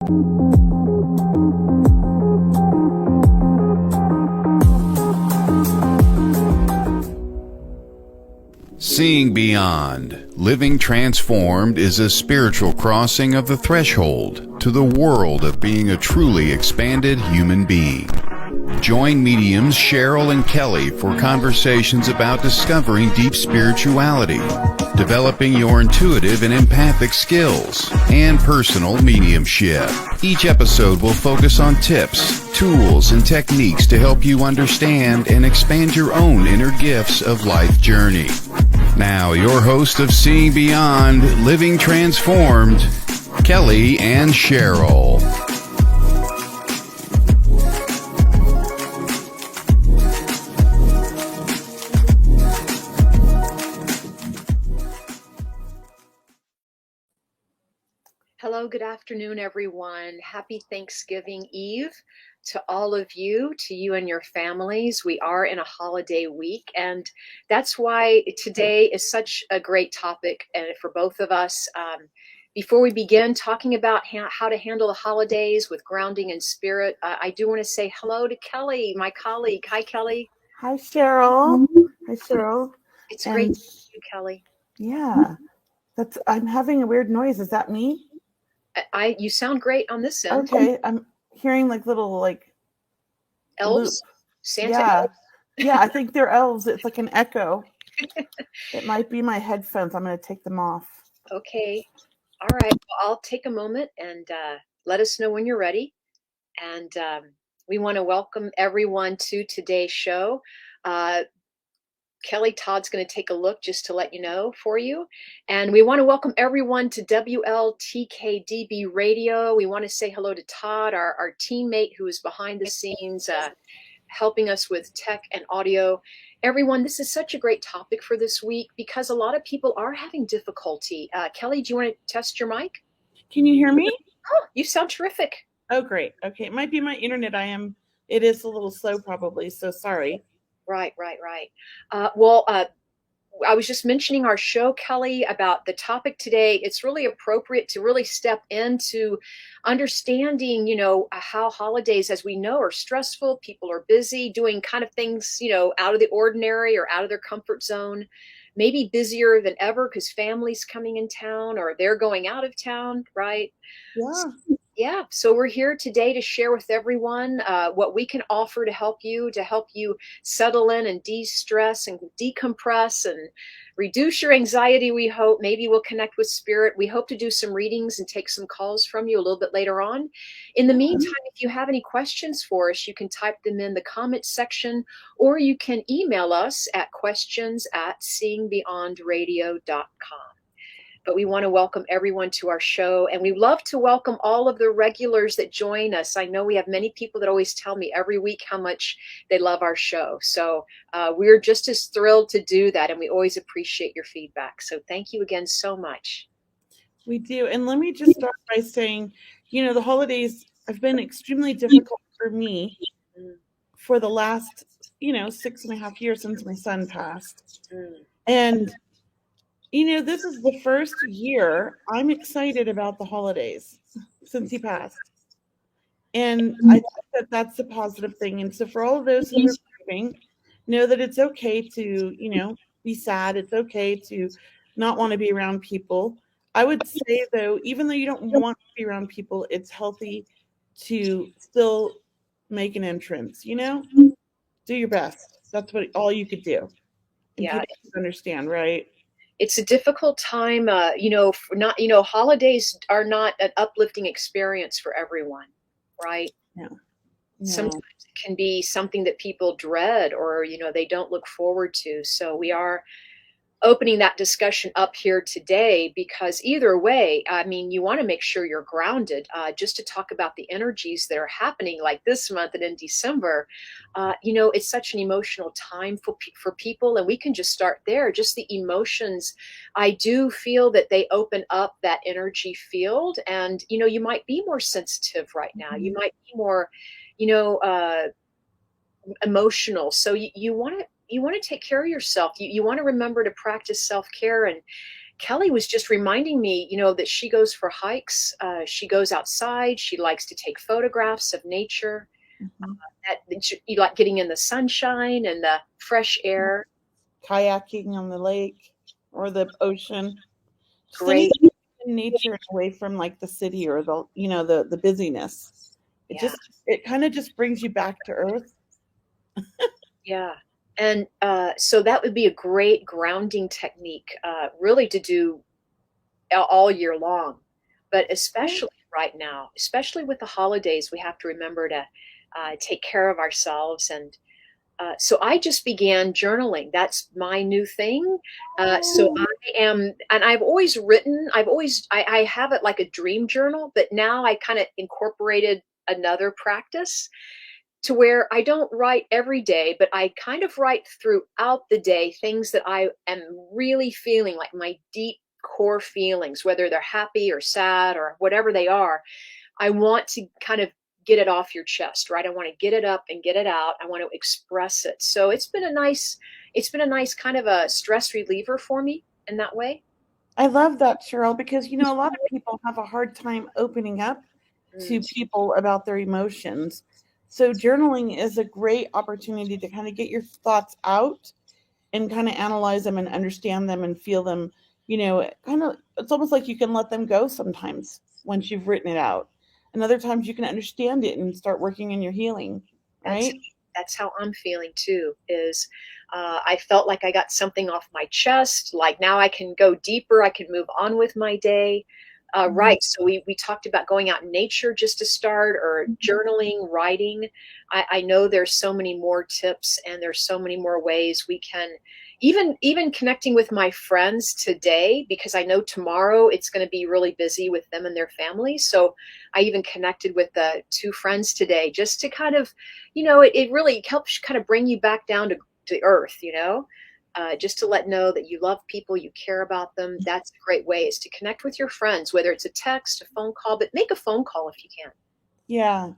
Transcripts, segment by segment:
Seeing Beyond, Living Transformed is a spiritual crossing of the threshold to the world of being a truly expanded human being. Join Mediums Cheryl and Kelley for conversations about discovering deep spirituality, developing your intuitive and empathic skills, and personal mediumship. Each episode will focus on tips, tools, and techniques to help you understand and expand your own inner gifts of life journey. Now, your host of Seeing Beyond, Living Transformed, Kelley and Cheryl. Hello, good afternoon, everyone. Happy Thanksgiving Eve to all of you, to you and your families. We are in a holiday week, and that's why today is such a great topic for both of us. Before we begin talking about how to handle the holidays with grounding in spirit, I do want to say hello to Kelley, my colleague. Hi, Kelley. Hi, Cheryl. Hi, Cheryl. It's great to see you, Kelley. Yeah, I'm having a weird noise. Is that me? You sound great on this end. Okay, I'm hearing like little elves, loop. Santa yeah. elves. Yeah, I think they're elves. It's like an echo. It might be my headphones. I'm going to take them off. Okay. All right. Well, I'll take a moment and let us know when you're ready. And we want to welcome everyone to today's show. Kelley Todd's going to take a look just to let you know for you. And we want to welcome everyone to WLTKDB Radio. We want to say hello to Todd, our teammate who is behind the scenes, helping us with tech and audio. Everyone, this is such a great topic for this week because a lot of people are having difficulty. Kelley, do you want to test your mic? Can you hear me? Oh, you sound terrific. Oh, great. Okay. It might be my internet. It is a little slow probably. So sorry. Right. I was just mentioning our show, Kelley, about the topic today. It's really appropriate to really step into understanding, how holidays, as we know, are stressful. People are busy doing kind of things, out of the ordinary or out of their comfort zone, maybe busier than ever because family's coming in town or they're going out of town, right? Yeah. So we're here today to share with everyone what we can offer to help you settle in and de-stress and decompress and reduce your anxiety, we hope. Maybe we'll connect with spirit. We hope to do some readings and take some calls from you a little bit later on. In the meantime, if you have any questions for us, you can type them in the comments section, or you can email us at questions@seeingbeyondradio.com. But we want to welcome everyone to our show, and we love to welcome all of the regulars that join us. I know we have many people that always tell me every week how much they love our show. So we're just as thrilled to do that, and we always appreciate your feedback. So thank you again so much. We do. And let me just start by saying, the holidays have been extremely difficult for me for the last, 6.5 years since my son passed. And this is the first year I'm excited about the holidays since he passed. And I think that that's a positive thing. And so for all of those who are grieving, know that it's okay to, be sad. It's okay to not want to be around people. I would say, though, even though you don't want to be around people, it's healthy to still make an entrance, do your best. That's all you could do. And people understand, right? It's a difficult time, holidays are not an uplifting experience for everyone, right? No. Sometimes it can be something that people dread or, they don't look forward to. So we are opening that discussion up here today because either way, you want to make sure you're grounded, just to talk about the energies that are happening like this month and in December. It's such an emotional time for people, and we can just start there. Just the emotions, I do feel that they open up that energy field, and, you might be more sensitive right now. You might be more, emotional. So you want to take care of yourself. You want to remember to practice self-care and Kelley was just reminding me, that she goes for hikes. She goes outside. She likes to take photographs of nature. Mhm. You like getting in the sunshine and the fresh air. Kayaking on the lake or the ocean. Just Great. anything in nature and away from like the city or the busyness. Yeah. It kind of just brings you back to earth. Yeah. And so that would be a great grounding technique, really to do all year long. But especially right now, especially with the holidays, we have to remember to take care of ourselves. And so I just began journaling. That's my new thing. So I am, and I've always written, I have it like a dream journal, but now I kind of incorporated another practice to where I don't write every day, but I kind of write throughout the day things that I am really feeling, like my deep core feelings, whether they're happy or sad or whatever they are. I want to kind of get it off your chest, right? I want to get it up and get it out. I want to express it. So it's been a nice kind of a stress reliever for me in that way. I love that, Cheryl, because a lot of people have a hard time opening up to people about their emotions. So journaling is a great opportunity to kind of get your thoughts out and kind of analyze them and understand them and feel them. It's almost like you can let them go sometimes once you've written it out. And other times you can understand it and start working in your healing, right? That's how I'm feeling too, is I felt like I got something off my chest. Like now I can go deeper. I can move on with my day. Right. So we talked about going out in nature just to start, or journaling, writing. I know there's so many more tips and there's so many more ways we can even connecting with my friends today, because I know tomorrow it's going to be really busy with them and their families. So I even connected with the two friends today just to kind of, it really helps kind of bring you back down to earth, just to know that you love people, you care about them. That's a great way, is to connect with your friends, whether it's a text, a phone call, but make a phone call if you can. Yeah.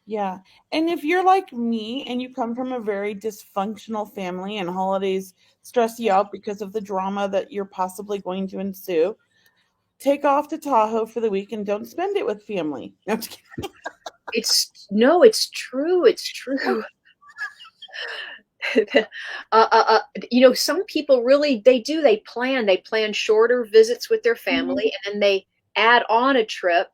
Yeah. And if you're like me and you come from a very dysfunctional family and holidays stress you out because of the drama that you're possibly going to ensue, take off to Tahoe for the week and don't spend it with family. No, I'm just kidding. It's true. It's true. Some people really, they plan shorter visits with their family, and then they add on a trip,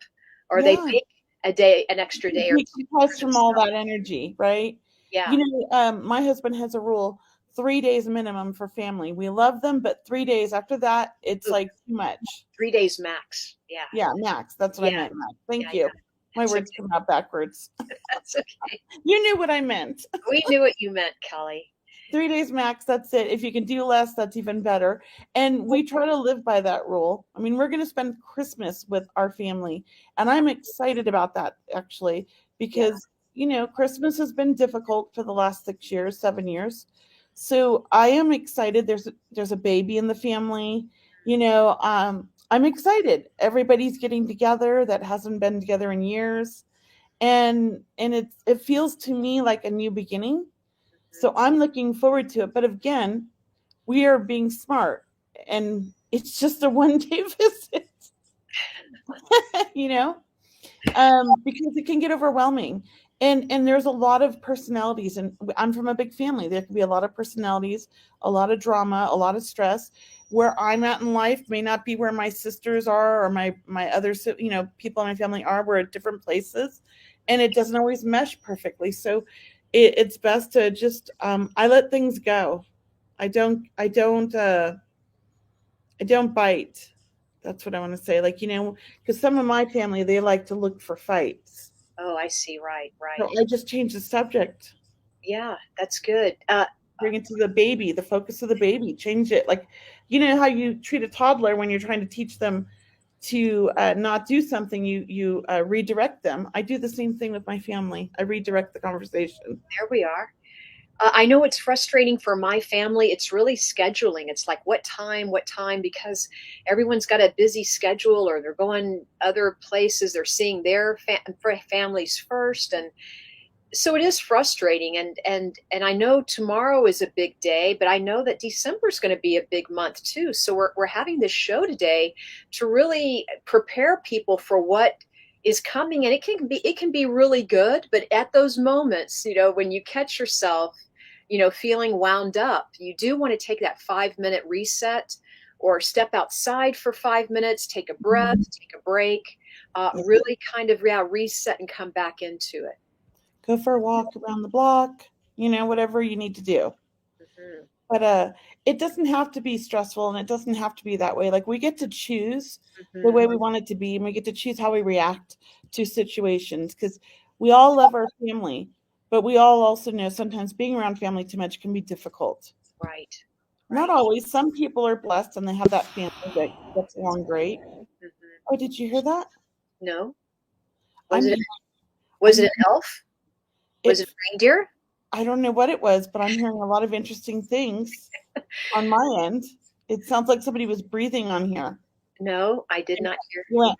or they make an extra day or two from all that energy, right? Yeah. My husband has a rule: 3 days minimum for family. We love them, but 3 days after that, it's like too much. 3 days max. Yeah. Yeah, max. That's what I meant. Max. Thank you. My words come out backwards. That's okay. You knew what I meant. We knew what you meant, Kelley. 3 days max, that's it. If you can do less, that's even better. And we try to live by that rule. I mean, we're going to spend Christmas with our family, and I'm excited about that, actually, because, Christmas has been difficult for the last 6 years, 7 years. So I am excited. There's a baby in the family. I'm excited. Everybody's getting together that hasn't been together in years. And it feels to me like a new beginning. So I'm looking forward to it. But again, we are being smart, and it's just a one-day visit, because it can get overwhelming. And there's a lot of personalities, and I'm from a big family. There can be a lot of personalities, a lot of drama, a lot of stress. Where I'm at in life may not be where my sisters are, or my other, people in my family are. We're at different places, and it doesn't always mesh perfectly. So it's best to just I let things go. I don't bite. That's what I want to say. Because some of my family, they like to look for fights. Oh, I see. Right. So I just change the subject. Yeah, that's good. Bring it to the baby, the focus of the baby. Change it. Like, how you treat a toddler when you're trying to teach them to not do something, you redirect them. I do the same thing with my family. I redirect the conversation. There we are. I know it's frustrating for my family. It's really scheduling. It's like what time, because everyone's got a busy schedule, or they're going other places. They're seeing their families first. And So it is frustrating, and I know tomorrow is a big day, but I know that December is going to be a big month too. So we're having this show today to really prepare people for what is coming, and it can be really good, but at those moments, when you catch yourself, feeling wound up, you do want to take that 5-minute reset or step outside for 5 minutes, take a breath, take a break, really kind of reset and come back into it. Go for a walk around the block, whatever you need to do. Mhm. But it doesn't have to be stressful, and it doesn't have to be that way. Like, we get to choose the Mhm. way we want it to be, and we get to choose how we react to situations, because we all love our family, but we all also know sometimes being around family too much can be difficult. Right. Not Right. always. Some people are blessed and they have that family that gets along great. Mhm. Oh, did you hear that? No? Was I'm it hearing, was I'm it an elf? Was it it. a reindeer? I don't know what it was, but I'm hearing a lot of interesting things on my end. It sounds like somebody was breathing on here. No, I did not hear. You went,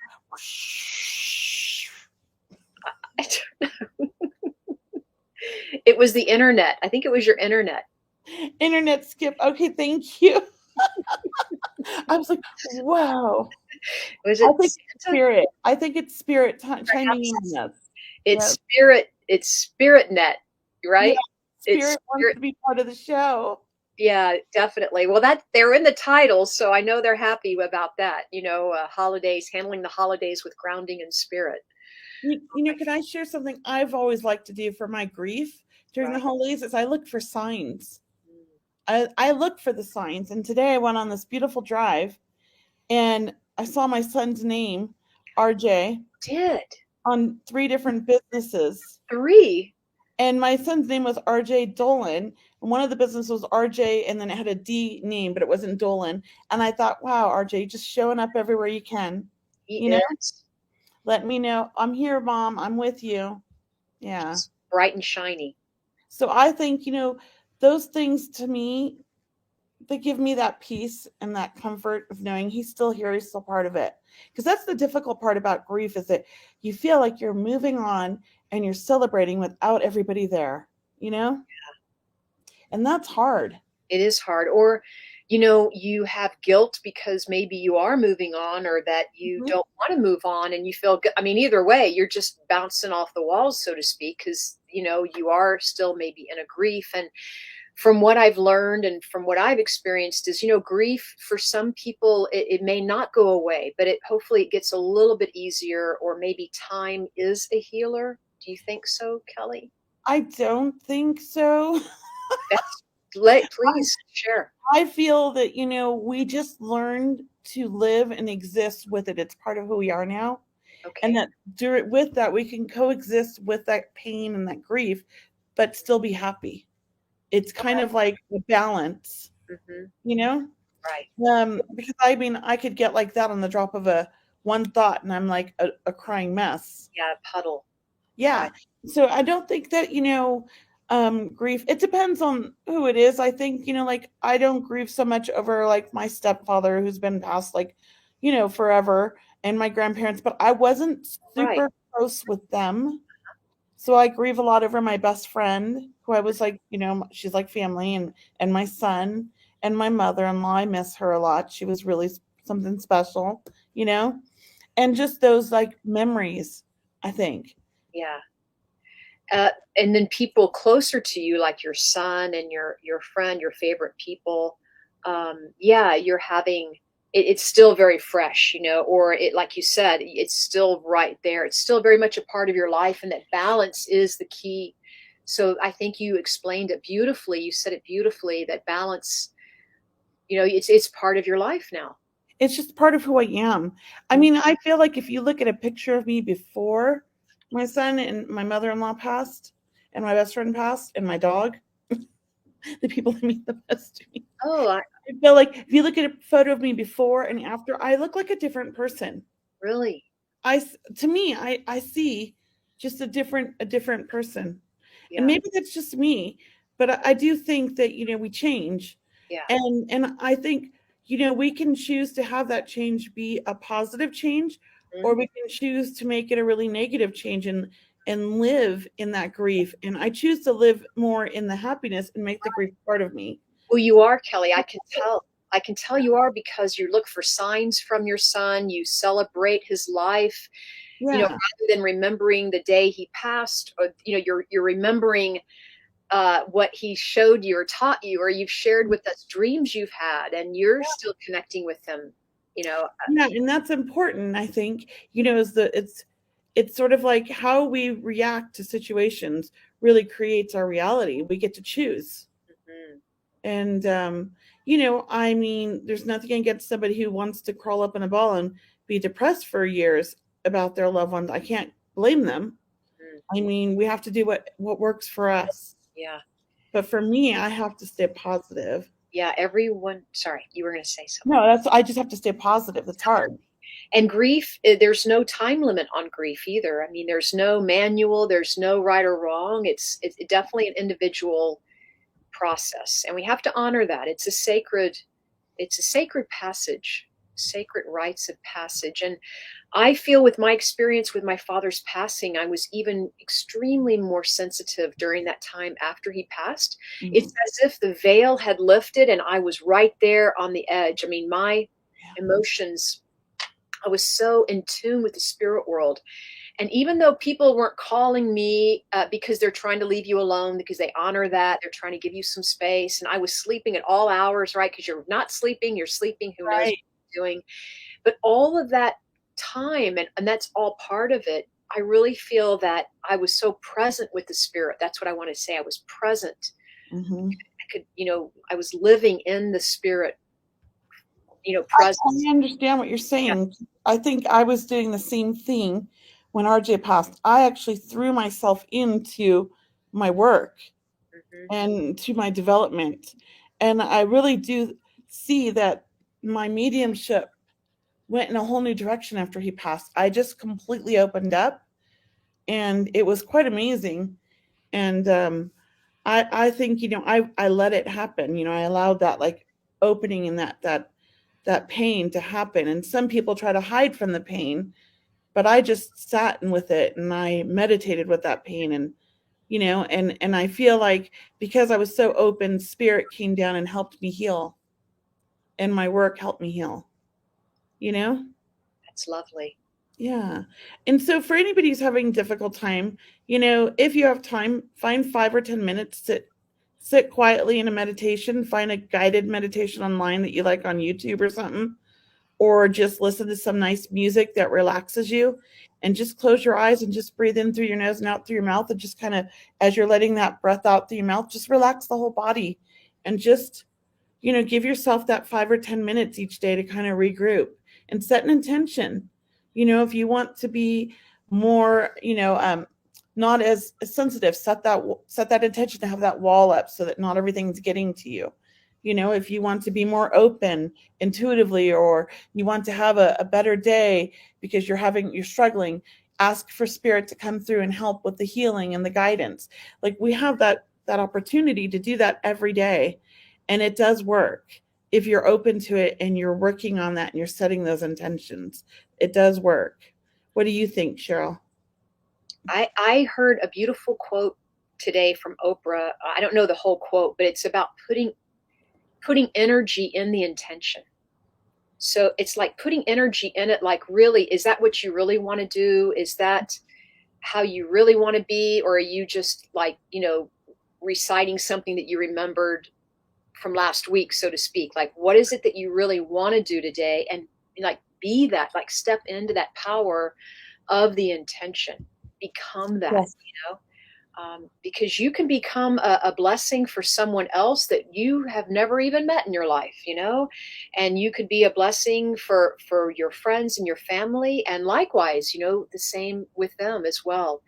I don't know. It was the internet. I think it was your internet. internet skip. Okay, thank you. I was like, wow. Was I it think it's Santa? spirit. I think it's spirit chiming in Perhaps on us. it's Yeah. spirit. It's spirit net, Yeah. right? It's Spirit wants spirit. to be part of the show. Yeah, definitely. Well, that they're in the title, so I know they're happy about that. Holidays, handling the holidays with grounding in spirit. Can I share something I've always liked to do for my grief during the Right. holidays is I look for signs. Mm. I look for the signs. And today I went on this beautiful drive and I saw my son's name, RJ, Did on 3 different businesses. three? And my son's name was RJ Dolan. And one of the businesses was RJ, and then it had a D name, but it wasn't Dolan. And I thought, wow, RJ, just showing up everywhere you can. He You know, is. let me know. I'm here, Mom. I'm with you. Yeah. Just bright and shiny. So I think, those things to me, they give me that peace and that comfort of knowing he's still here, he's still part of it. Because that's the difficult part about grief, is that you feel like you're moving on and you're celebrating without everybody there, you know? And that's hard. It is hard. Or, you have guilt because maybe you are moving on, or that you Mhm. don't want to move on and you feel good. I mean, either way, you're just bouncing off the walls, so to speak, because, you are still maybe in a grief. And from what I've learned and from what I've experienced is, grief for some people, it may not go away, but hopefully it gets a little bit easier, or maybe time is a healer. Do you think so, Kelly? I don't think so. That's please share. I feel that, we just learned to live and exist with it. It's part of who we are now. And Okay. that with that, we can coexist with that pain and that grief, but still be happy. It's kind of like a balance, Hmm. you know? Right. Because I mean, I could get like that on the drop of one thought, and I'm like a crying mess. Yeah, puddle. Yeah. Right. So I don't think that, grief, it depends on who it is. I think, like, I don't grieve so much over like my stepfather who's been passed like, forever, and my grandparents, but I wasn't Right. super close with them. So I grieve a lot over my best friend, who I was like, she's like family, and my son and my mother-in-law. I miss her a lot. She was really something special, and just those like memories, I think. Yeah. And then people closer to you, like your son and your friend, your favorite people. Yeah, you're having it's still very fresh, or it, like you said, it's still right there. It's still very much a part of your life, and that balance is the key. So I think you explained it beautifully. You said it beautifully, that balance, it's part of your life now. It's just part of who I am. I Mm. mean, I feel like if you look at a picture of me before my son and my mother-in-law passed, and my best friend passed, and my dog, the people that mean the best to me, Oh, I feel like if you look at a photo of me before and after, I look like a different person. really? To me, I see just a different person. And Yeah. maybe that's just me, but I do think that, we change. Yeah. And I think, we can choose to have that change be a positive change, or Mhm. we can choose to make it a really negative change. and live in that grief. And I choose to live more in the happiness and make the grief part of me. Well, you are, Kelley. I can tell. I can tell you are, because you look for signs from your son. You celebrate his life, Yeah. rather than remembering the day he passed, or, you're remembering what he showed you or taught you, or you've shared with us dreams you've had, and you're still connecting with them, Yeah, and that's important, I think, it's sort of like how we react to situations really creates our reality. We get to choose. Mm-hmm. And, I mean, there's nothing against somebody who wants to crawl up in a ball and be depressed for years about their loved ones. I can't blame them. Mm-hmm. I mean, we have to do what works for us. Yeah. But for me, I have to stay positive. Yeah. Everyone. Sorry, you were going to say something. No, I just have to stay positive. It's hard. And grief, there's no time limit on grief either. I mean, there's no manual, there's no right or wrong. It's definitely an individual process, and we have to honor that. It's a sacred passage, sacred rites of passage. And I feel, with my experience with my father's passing, I was even extremely more sensitive during that time after he passed. Mm-hmm. It's as if the veil had lifted and I was right there on the edge. I mean, my emotions, I was so in tune with the spirit world. And even though people weren't calling me because they're trying to leave you alone, because they honor that, they're trying to give you some space. And I was sleeping at all hours, right? Because you're not sleeping, you're sleeping, who knows what you're doing. But all of that time, and that's all part of it, I really feel that I was so present with the spirit. That's what I want to say. I was present. Mm-hmm. I could, I was living in the spirit, present. I understand what you're saying. Yeah. I think I was doing the same thing when RJ passed. I actually threw myself into my work and to my development. And I really do see that my mediumship went in a whole new direction after he passed. I just completely opened up, and it was quite amazing. And I think, I let it happen. I allowed that opening and that pain to happen. And some people try to hide from the pain, but I just sat with it, and I meditated with that pain. And, and I feel like because I was so open, spirit came down and helped me heal, and my work helped me heal, That's lovely. Yeah. And so for anybody who's having a difficult time, if you have time, find 5 or 10 minutes to sit quietly in a meditation, find a guided meditation online that you like on YouTube or something, or just listen to some nice music that relaxes you, and just close your eyes and just breathe in through your nose and out through your mouth. And just kind of, as you're letting that breath out through your mouth, just relax the whole body, and just, give yourself that 5 or 10 minutes each day to kind of regroup and set an intention. If you want to be more, not as sensitive, set that intention to have that wall up so that not everything's getting to you. If you want to be more open intuitively, or you want to have a better day because you're struggling, ask for spirit to come through and help with the healing and the guidance. We have that opportunity to do that every day. And it does work if you're open to it and you're working on that and you're setting those intentions. It does work. What do you think, Cheryl? I heard a beautiful quote today from Oprah. I don't know the whole quote, but it's about putting energy in the intention. So it's like putting energy in it. Like, really, is that what you really want to do? Is that how you really want to be? Or are you just reciting something that you remembered from last week, so to speak? Like, what is it that you really want to do today? And be that, step into that power of the intention, become that. Yes. Because you can become a blessing for someone else that you have never even met in your life, and you could be a blessing for your friends and your family, and likewise, the same with them as well.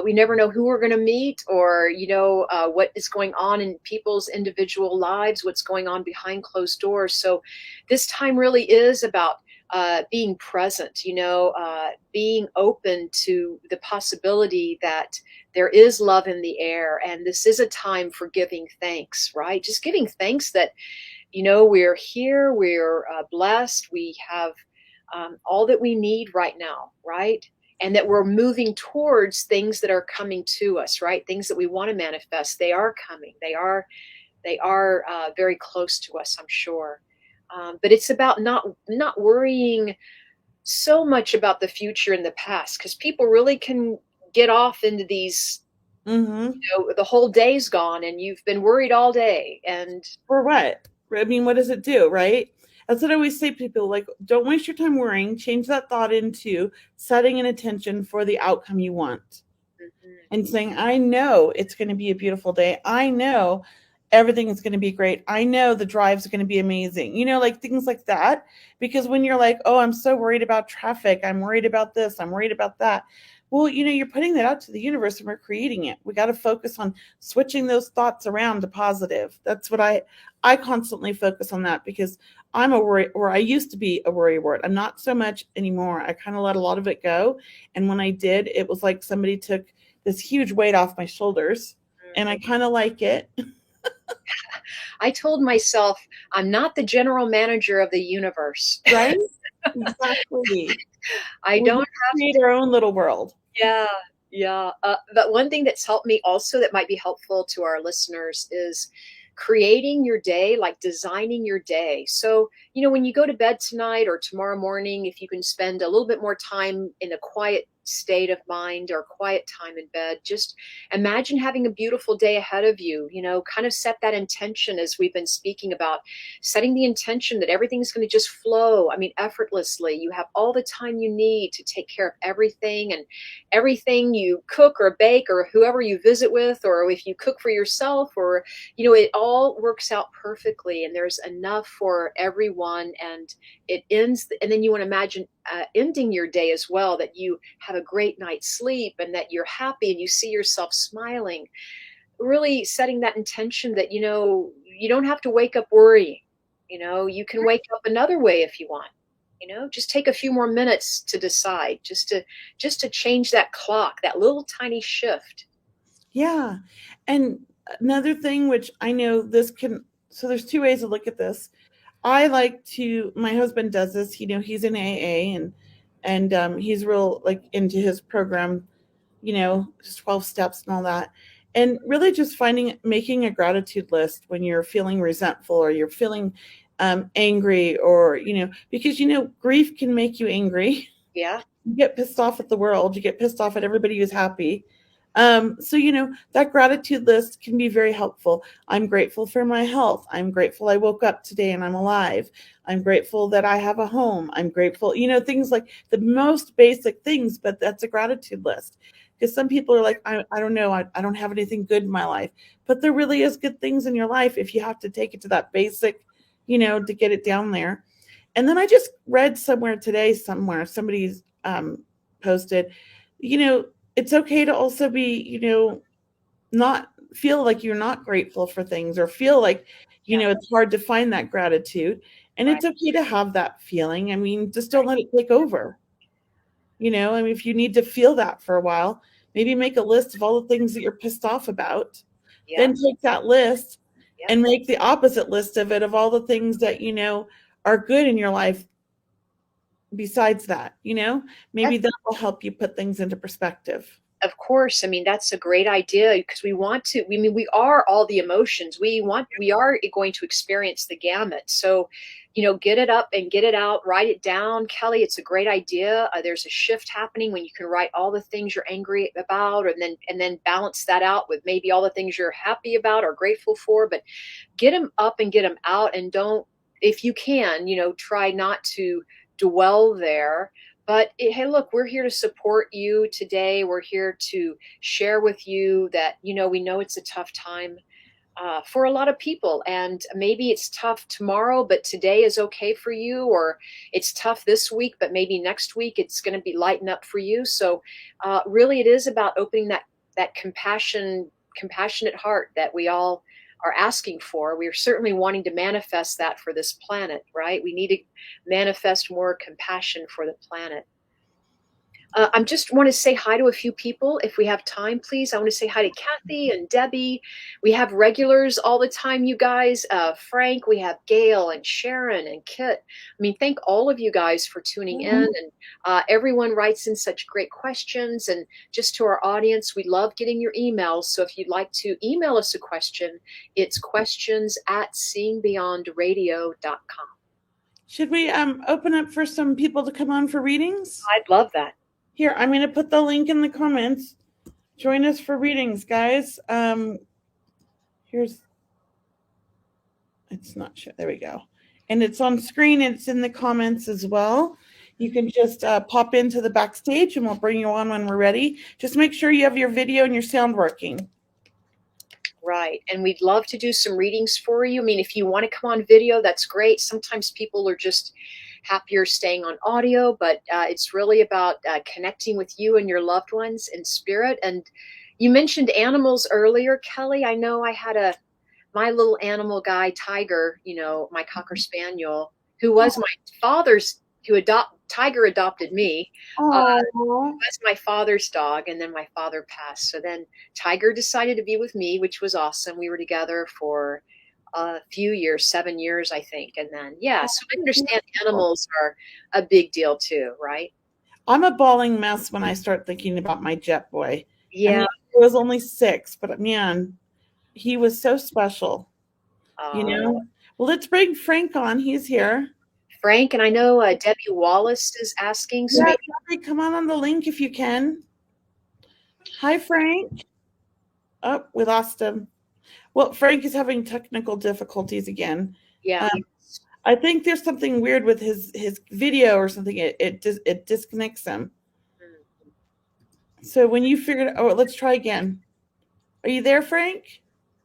We never know who we're going to meet, or what is going on in people's individual lives, what's going on behind closed doors. So this time really is about being present, being open to the possibility that there is love in the air. And this is a time for giving thanks, right? Just giving thanks that, we're here, we're blessed, we have all that we need right now, right? and that we're moving towards things that are coming to us, right? Things that we want to manifest. They are coming. They are very close to us, I'm sure. But it's about not worrying so much about the future and the past, because people really can get off into these, Mm-hmm. the whole day's gone and you've been worried all day. And For what? I mean, what does it do, right? That's what I always say to people, like, don't waste your time worrying. Change that thought into setting an intention for the outcome you want. Mhm. And saying, I know it's going to be a beautiful day. I know everything is going to be great. I know the drive's going to be amazing. Like things like that. Because when you're like, oh, I'm so worried about traffic. I'm worried about this. I'm worried about that. Well, you're putting that out to the universe and we're creating it. We got to focus on switching those thoughts around to positive. That's what I constantly focus on that, because I'm a worry, or I used to be a worrywart. I'm not so much anymore. I kind of let a lot of it go. And when I did, it was like somebody took this huge weight off my shoulders, and I kind of like it. I told myself I'm not the general manager of the universe. Right? Exactly. I We don't get to have create to. our own little world. Yeah, yeah. But one thing that's helped me also, that might be helpful to our listeners, is creating your day, like designing your day. So, when you go to bed tonight or tomorrow morning, if you can spend a little bit more time in a quiet state of mind or quiet time in bed, just imagine having a beautiful day ahead of you. Kind of set that intention, as we've been speaking about, setting the intention that everything's going to just flow. I mean, effortlessly. You have all the time you need to take care of everything, and everything you cook or bake, or whoever you visit with, or if you cook for yourself, or it all works out perfectly, and there's enough for everyone, and it ends. And then you want to imagine ending your day as well, that you have a great night's sleep and that you're happy and you see yourself smiling, really setting that intention that you don't have to wake up worrying. You can wake up another way if you want. Just take a few more minutes to decide, just to change that clock, that little tiny shift. Yeah. And another thing, which I know this can, so there's two ways to look at this. My husband does this, he's in AA, and he's real like into his program, just 12 steps and all that. And really just making a gratitude list when you're feeling resentful or you're feeling angry, or, because, grief can make you angry. Yeah. You get pissed off at the world. You get pissed off at everybody who's happy. So, that gratitude list can be very helpful. I'm grateful for my health. I'm grateful I woke up today and I'm alive. I'm grateful that I have a home. I'm grateful, things like the most basic things, but that's a gratitude list. Because some people are like, I don't know, I don't have anything good in my life. But there really is good things in your life if you have to take it to that basic, to get it down there. And then I just read somewhere somebody's posted, it's okay to also be, not feel like you're not grateful for things, or feel like, Yeah. it's hard to find that gratitude. And Right. it's okay to have that feeling. I mean, just don't let it take over. I mean, if you need to feel that for a while, maybe make a list of all the things that you're pissed off about. Yeah. Then take that list Yeah. and make the opposite list of it, of all the things that, are good in your life besides that. Maybe that will help you put things into perspective. Of course. I mean, that's a great idea, because we are all the emotions. We are going to experience the gamut. So, get it up and get it out, write it down. Kelly, it's a great idea. There's a shift happening when you can write all the things you're angry about, and then balance that out with maybe all the things you're happy about or grateful for. But get them up and get them out, and don't, if you can, try not to dwell there. But hey, look, we're here to support you today. We're here to share with you that, we know it's a tough time for a lot of people. And maybe it's tough tomorrow, but today is okay for you. Or it's tough this week, but maybe next week it's going to be lighten up for you. So really, it is about opening that compassionate heart that we all are asking for. We are certainly wanting to manifest that for this planet, right? We need to manifest more compassion for the planet. I just want to say hi to a few people if we have time, please. I want to say hi to Kathy and Debbie. We have regulars all the time, you guys. Frank, we have Gail and Sharon and Kit. I mean, thank all of you guys for tuning in. And everyone writes in such great questions. And just to our audience, we love getting your emails. So if you'd like to email us a question, it's questions@seeingbeyondradio.com. Should we open up for some people to come on for readings? I'd love that. Here, I'm going to put the link in the comments. Join us for readings, guys. It's not sure. There we go. And it's on screen. It's in the comments as well. You can just pop into the backstage and we'll bring you on when we're ready. Just make sure you have your video and your sound working. Right. And we'd love to do some readings for you. I mean, if you want to come on video, that's great. Sometimes people are just happier staying on audio, but it's really about connecting with you and your loved ones in spirit. And you mentioned animals earlier, Kelly. I know I had my little animal guy, Tiger, my Cocker Spaniel, who was my father's, Tiger adopted me. Was my father's dog, and then my father passed. So then Tiger decided to be with me, which was awesome. We were together for a few years, 7 years, I think. And then, so I understand animals are a big deal too, right? I'm a bawling mess when I start thinking about my jet boy. Yeah. I mean, he was only 6, but man, he was so special. Well, let's bring Frank on. He's here. Frank, and I know Debbie Wallace is asking. So Debbie, come on the link if you can. Hi, Frank. Oh, we lost him. Well, Frank is having technical difficulties again. Yeah. I think there's something weird with his video or something. It disconnects him. So when you figured out, let's try again. Are you there, Frank?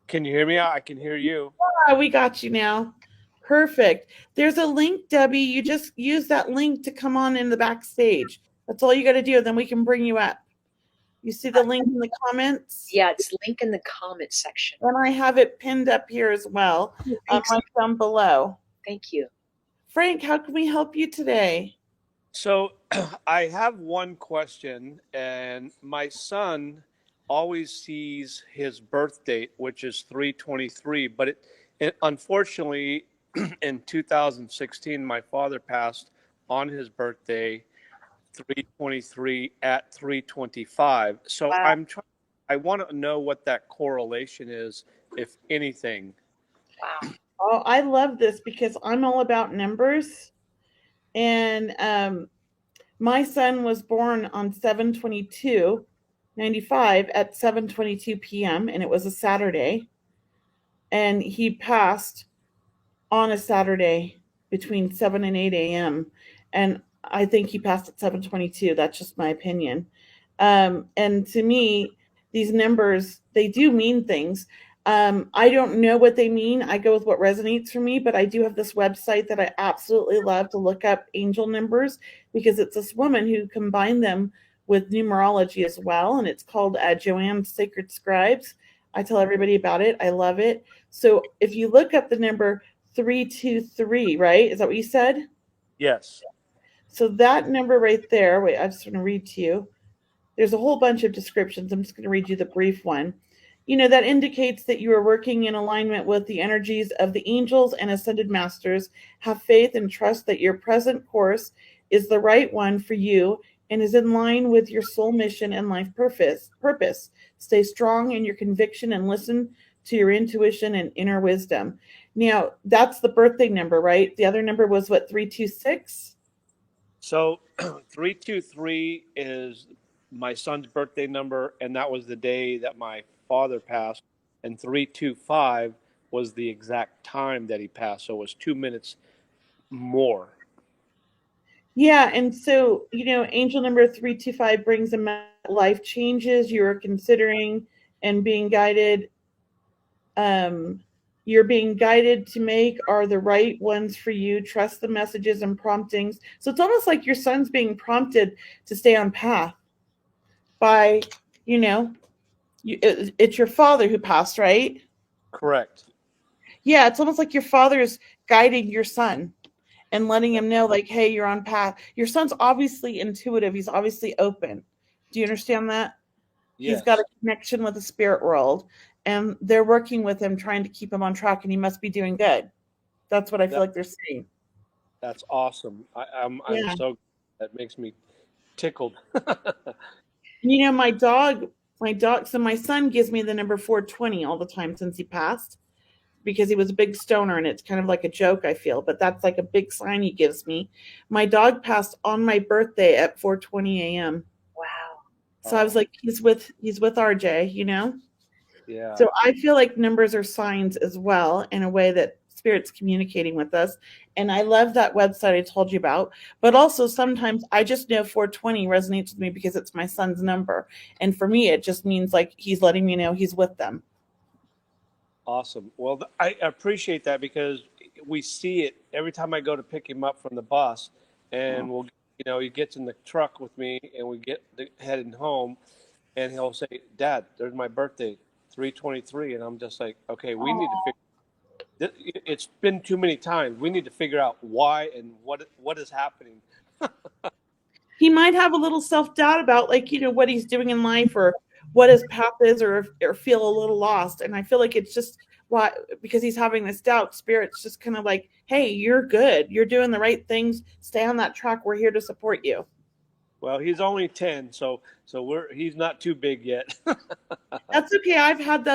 Can you hear me? I can hear you. Oh, we got you now. Perfect. There's a link, Debbie. You just use that link to come on in the backstage. That's all you got to do. Then we can bring you up. You see the link in the comments? Yeah, it's link in the comment section. And I have it pinned up here as well. Right down below. Thank you. Frank, how can we help you today? So I have one question, and my son always sees his birth date, which is 3/23, but it unfortunately in 2016 my father passed on his birthday 3/23 at 3/25. So wow. I want to know what that correlation is, if anything. Wow. Oh, I love this because I'm all about numbers. And my son was born on 7/22/95 at 7:22 p.m. and it was a Saturday. And he passed on a Saturday between 7 and 8 a.m. And I think he passed at 7:22. That's just my opinion. And to me, these numbers, they do mean things. I don't know what they mean. I go with what resonates for me, but I do have this website that I absolutely love to look up angel numbers because it's this woman who combined them with numerology as well. And it's called Joanne's Sacred Scribes. I tell everybody about it. I love it. So if you look up the number 323, right? Is that what you said? Yes. So that number right there, wait, I just want to read to you. There's a whole bunch of descriptions. I'm just going to read you the brief one. That indicates that you are working in alignment with the energies of the angels and ascended masters. Have faith and trust that your present course is the right one for you and is in line with your soul mission and life purpose. Stay strong in your conviction and listen to your intuition and inner wisdom. Now, that's the birthday number, right? The other number was what, 326? So 323 is my son's birthday number, and that was the day that my father passed. And 325 was the exact time that he passed. So it was 2 minutes more. Yeah, and so, angel number 325 brings about life changes you are considering and being guided. You're being guided to make are the right ones for you. Trust the messages and promptings. So it's almost like your son's being prompted to stay on path by, it's your father who passed, right? Correct. Yeah, it's almost like your father is guiding your son. and letting him know, like, hey, you're on path. Your son's obviously intuitive. He's obviously open. Do you understand that? Yes. He's got a connection with the spirit world, and they're working with him, trying to keep him on track, and he must be doing good. That's what I feel like they're saying. That's awesome. I'm so, that makes me tickled. You know, my dog, so my son gives me the number 420 all the time since he passed, because he was a big stoner, and it's kind of like a joke, I feel, but that's like a big sign he gives me. My dog passed on my birthday at 4:20 a.m. Wow. So I was like, he's with RJ, you know? Yeah. So I feel like numbers are signs as well, in a way that spirit's communicating with us. And I love that website I told you about. But also sometimes I just know 420 resonates with me because it's my son's number. And for me, it just means like he's letting me know he's with them. Awesome. Well, I appreciate that, because we see it every time I go to pick him up from the bus, and we'll, he gets in the truck with me, and we get heading home, and he'll say, "Dad, there's my birthday, 3/23," and I'm just like, okay, we need to figure. It's been too many times. We need to figure out why and what is happening. He might have a little self-doubt about, like, what he's doing in life, or what his path is, or feel a little lost. And I feel like it's just why, because he's having this doubt, spirit's just kind of like, hey, you're good. You're doing the right things. Stay on that track. We're here to support you. Well, he's only 10, so he's not too big yet. That's okay. I've had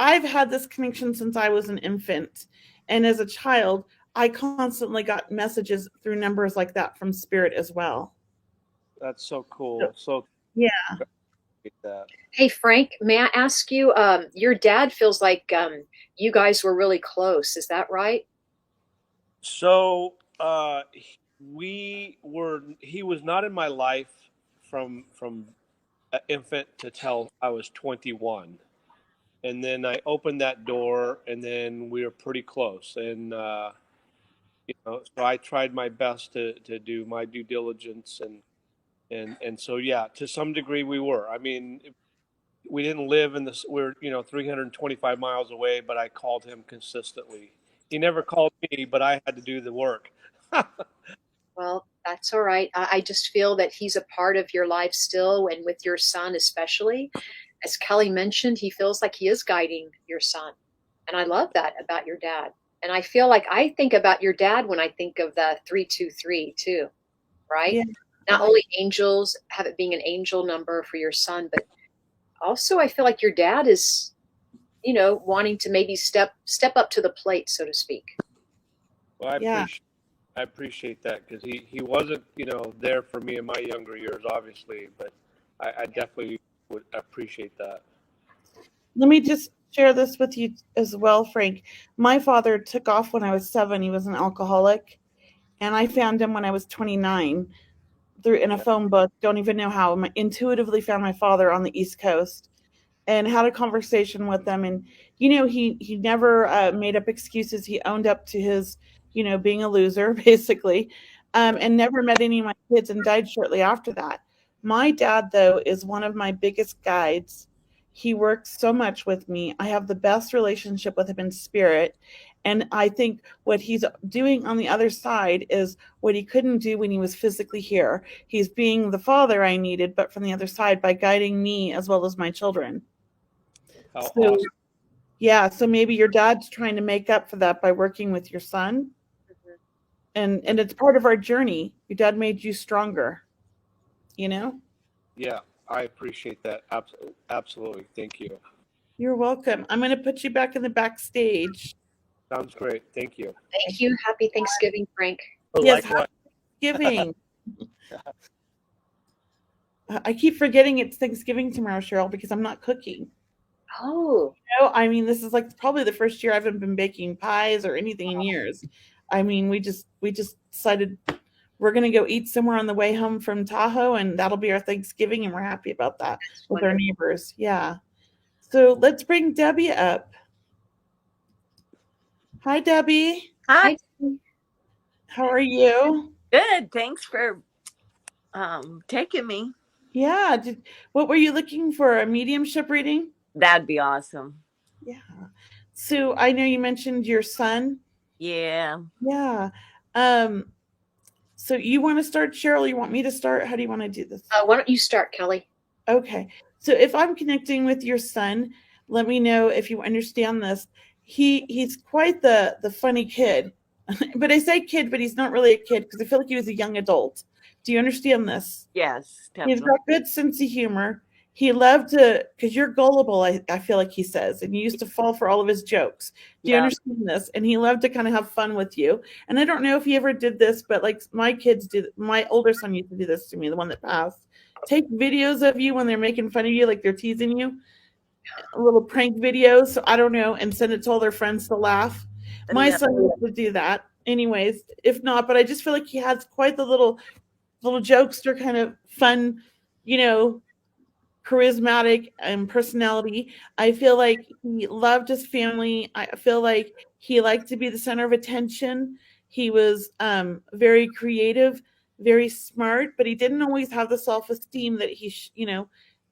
I've had this connection since I was an infant. And as a child, I constantly got messages through numbers like that from spirit as well. That's so cool. So yeah. That. Hey, Frank, may I ask you, your dad feels like you guys were really close. Is that right? So he was not in my life from infant to till I was 21. And then I opened that door, and then we were pretty close. And, so I tried my best to do my due diligence. And so, yeah, to some degree we were. I mean, we didn't live in this, we're, 325 miles away, but I called him consistently. He never called me, but I had to do the work. Well, that's all right. I just feel that he's a part of your life still, and with your son especially. As Kelley mentioned, he feels like he is guiding your son. And I love that about your dad. And I feel like I think about your dad when I think of the 323 too, right? Yeah. Not only angels, have it being an angel number for your son, but also I feel like your dad is, wanting to maybe step up to the plate, so to speak. Well, I appreciate that, because he wasn't, there for me in my younger years, obviously, but I definitely would appreciate that. Let me just share this with you as well, Frank. My father took off when I was 7. He was an alcoholic, and I found him when I was 29 in a phone book. Don't even know how. I intuitively found my father on the East Coast and had a conversation with him. And, he never made up excuses. He owned up to his, being a loser, basically, and never met any of my kids, and died shortly after that. My dad, though, is one of my biggest guides. He works so much with me. I have the best relationship with him in spirit. And I think what he's doing on the other side is what he couldn't do when he was physically here. He's being the father I needed, but from the other side, by guiding me as well as my children. How awesome. Yeah, so maybe your dad's trying to make up for that by working with your son. Mm-hmm. And it's part of our journey. Your dad made you stronger, Yeah, I appreciate that. Absolutely. Thank you. You're welcome. I'm going to put you back in the backstage. Sounds great. Thank you. Thank you. Happy Thanksgiving, Frank. Yes, happy Thanksgiving. I keep forgetting it's Thanksgiving tomorrow, Cheryl, because I'm not cooking. Oh. I mean, this is like probably the first year I haven't been baking pies or anything in years. I mean, we just decided we're going to go eat somewhere on the way home from Tahoe, and that'll be our Thanksgiving, and we're happy about that with our neighbors. Yeah. So let's bring Debbie up. Hi, Debbie. Hi. How are you? Good. Thanks for taking me. Yeah. What were you looking for? A mediumship reading? That'd be awesome. Yeah. So I know you mentioned your son. Yeah. Yeah. So you want to start, Cheryl? You want me to start? How do you want to do this? Why don't you start, Kelley? Okay. So if I'm connecting with your son, let me know if you understand this. He's quite the funny kid. But I say kid, but he's not really a kid because I feel like he was a young adult. Do you understand this? Yes, He's definitely. got good sense of humor. He loved to, because you're gullible, I feel like he says, and you used to fall for all of his jokes. Do you Yeah. understand this? And he loved to kind of have fun with you. And I don't know if he ever did this, but like my kids do, my older son used to do this to me, the one that passed. Take videos of you when they're making fun of you, like they're teasing you, little prank videos. So I don't know, and send it to all their friends to laugh. My No. son used to do that. Anyways, if not, but I just feel like he has quite the little jokester kind of fun, you know, charismatic personality. I feel like he loved his family. I feel like he liked to be the center of attention. He was very creative, very smart, but he didn't always have the self-esteem that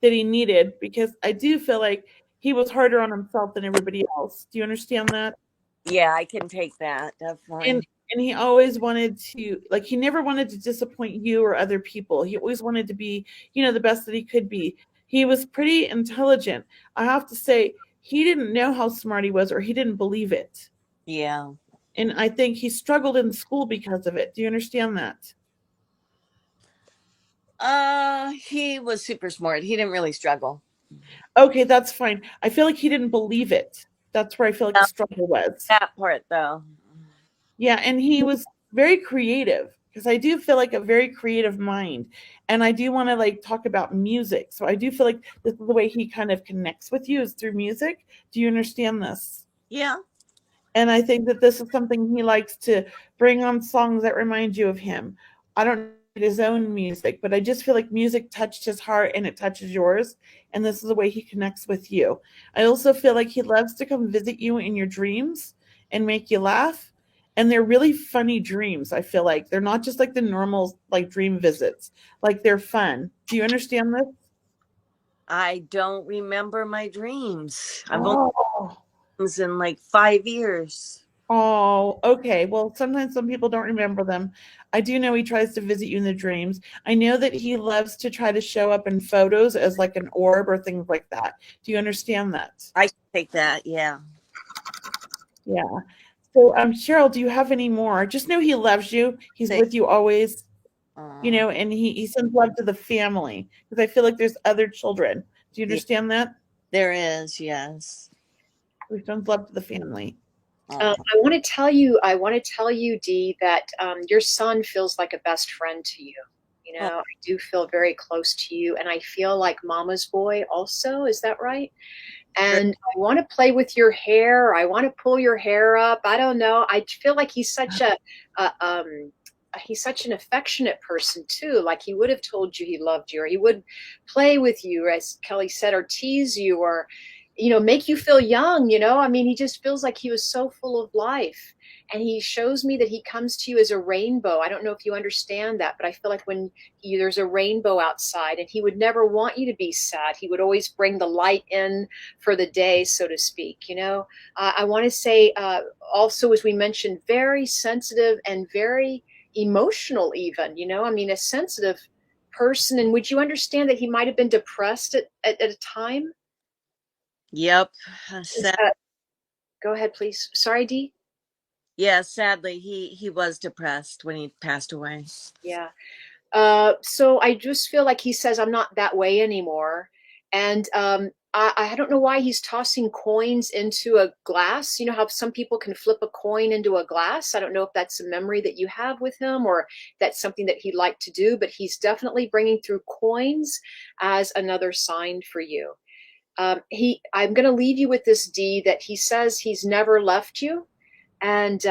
that he needed, because I do feel like he was harder on himself than everybody else. Do you understand that? Yeah, I can take that. and Definitely. and he always wanted to, like, he never wanted to disappoint you or other people. He always wanted to be, the best that he could be. He was pretty intelligent. I have to say, he didn't know how smart he was, or he didn't believe it. Yeah. And I think he struggled in school because of it. Do you understand that? He was super smart. He didn't really struggle. Okay, that's fine. I feel like he didn't believe it. That's where I feel like the Yeah, struggle was. that part though. Yeah, and he was very creative, because I do feel like a very creative mind. And I do want to like talk about music. So I do feel like this is the way he kind of connects with you, is through music. Do you understand this? Yeah. And I think that this is something he likes to bring on, songs that remind you of him. I don't know his own music, but I just feel like music touched his heart and it touches yours. And this is the way he connects with you. I also feel like he loves to come visit you in your dreams and make you laugh. And they're really funny dreams. I feel like they're not just like the normal like dream visits, like they're fun. Do you understand this? I don't remember my dreams. I've only Oh. dreams in like 5 years. Oh, okay. Well, sometimes some people don't remember them. I do know he tries to visit you in the dreams. I know that he loves to try to show up in photos as like an orb or things like that. Do you understand that? I can take that. Yeah. Yeah. So, Cheryl, do you have any more? Just know he loves you. He's Thank. with you always, Uh, and he sends love to the family, because I feel like there's other children. Do you yeah, understand that? there is. Yes. He sends love to the family. Uh, I want to tell you, Dee, that your son feels like a best friend to you. oh, I do feel very close to you, and I feel like mama's boy also. Is that right? sure. And I want to play with your hair. I want to pull your hair up. I don't know. I feel like a he's such an affectionate person too. Like he would have told you he loved you, or he would play with you, as Kelley said, or tease you, or make you feel young. I mean, he just feels like he was so full of life. And he shows me that he comes to you as a rainbow. I don't know if you understand that, but I feel like when there's a rainbow outside, and he would never want you to be sad. He would always bring the light in for the day, so to speak. I want to say also, as we mentioned, very sensitive and very emotional even. I mean, a sensitive person. And would you understand that he might have been depressed at a time? Yep. Is Sad, that, go ahead, please. Sorry, Dee. yeah. Sadly, he was depressed when he passed away. Yeah. So I just feel like he says, I'm not that way anymore. And I don't know why he's tossing coins into a glass. You know how some people can flip a coin into a glass? I don't know if that's a memory that you have with him, or that's something that he'd like to do, but he's definitely bringing through coins as another sign for you. I'm going to leave you with this, Dee, that he says he's never left you. And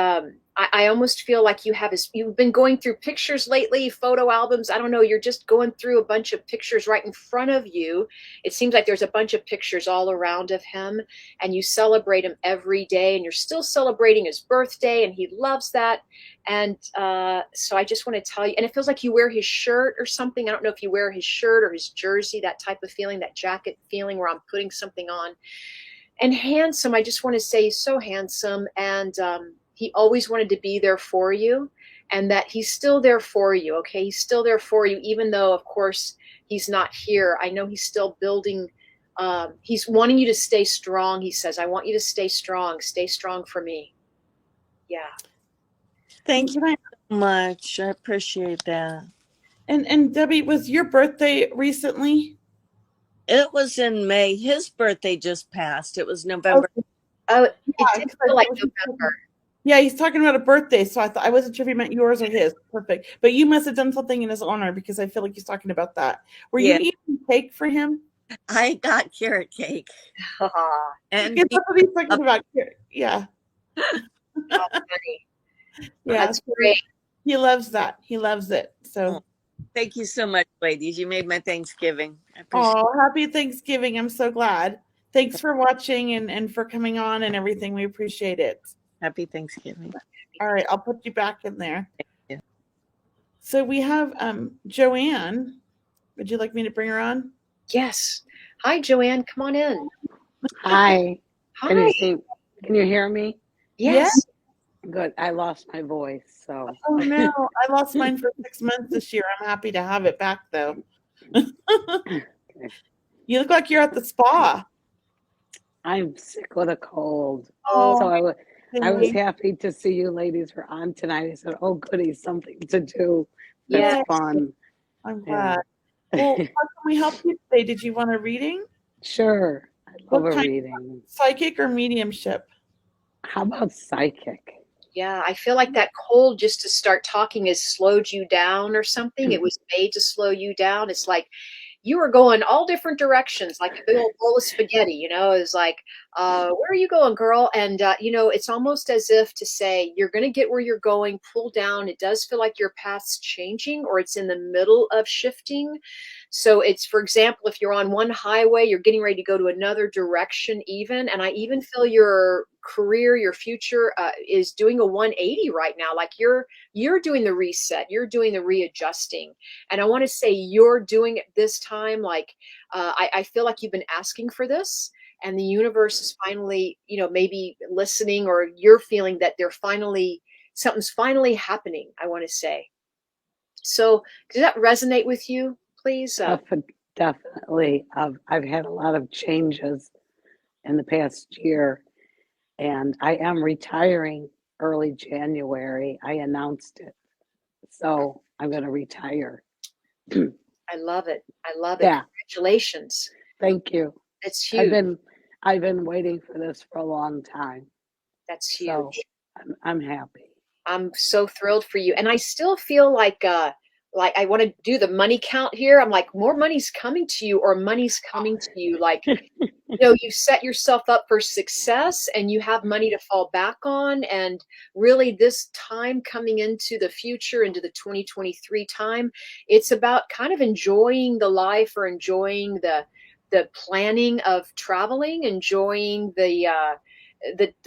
I almost feel like you've been going through pictures lately, photo albums. I don't know. You're just going through a bunch of pictures right in front of you. It seems like there's a bunch of pictures all around of him, and you celebrate him every day, and you're still celebrating his birthday, and he loves that. And so I just want to tell you, and it feels like you wear his shirt or something. I don't know if you wear his shirt or his jersey, that type of feeling, that jacket feeling where I'm putting something on. And handsome, I just want to say he's so handsome. And He always wanted to be there for you, and that he's still there for you. Okay. He's still there for you, even though, of course, he's not here. I know he's still building. He's wanting you to stay strong. He says, I want you to stay strong for me. Yeah. Thank you so much. I appreciate that. And Debbie, was your birthday recently? It was in May. His birthday just passed. It was November. Okay. Oh, it Yeah, did 'cause feel like I- November. Yeah, he's talking about a birthday, so I wasn't sure if he meant yours or his. Perfect. But you must have done something in his honor, because I feel like he's talking about that. Were you Yeah. eating cake for him? I got carrot cake. And Yeah, that's what he's talking about. Yeah. How funny. Yeah. That's great. He loves that. He loves it. So thank you so much, ladies. You made my Thanksgiving. I appreciate it. oh, happy Thanksgiving. I'm so glad. Thanks for watching and for coming on and everything. We appreciate it. Happy Thanksgiving. All right, I'll put you back in there. Thank you. So we have Joanne. Would you like me to bring her on? Yes. Hi, Joanne. Come on in. Hi. Can Hi. you see? Can you hear me? Yes. Good. I lost my voice, so Oh no, I lost mine for 6 months this year. I'm happy to have it back though. You look like you're at the spa. I'm sick with a cold. Oh, So I was Cindy. happy to see you ladies were on tonight. I said, "Oh, goody, something to do. That's Yes. fun." I'm Yeah. glad. Well, how can we help you today? Did you want a reading? Sure. I love What a kind? reading. Psychic or mediumship? How about psychic? Yeah, I feel like that cold just to start talking has slowed you down or something. It was made to slow you down. It's like you were going all different directions, like a big old bowl of spaghetti, It's like, where are you going, girl? And, it's almost as if to say, you're going to get where you're going, pull down. It does feel like your path's changing or it's in the middle of shifting. So it's, for example, if you're on one highway, you're getting ready to go to another direction even. And I even feel your career, your future is doing a 180 right now. Like you're doing the reset, you're doing the readjusting. And I want to say you're doing it this time. Like I feel like you've been asking for this, and the universe is finally, maybe listening, or you're feeling that something's finally happening, I want to say. So does that resonate with you, please? Definitely. I've had a lot of changes in the past year, and I am retiring early January. I announced it. So I'm going to retire. I love it. I love it. Yeah. Congratulations. Thank you. It's huge. I've been waiting for this for a long time. That's huge. So I'm happy. I'm so thrilled for you. And I still feel like I want to do the money count here. I'm like, more money's coming to you, or money's coming to you. Like, you set yourself up for success and you have money to fall back on. And really this time coming into the future, into the 2023 time, it's about kind of enjoying the life, or enjoying the planning of traveling, enjoying the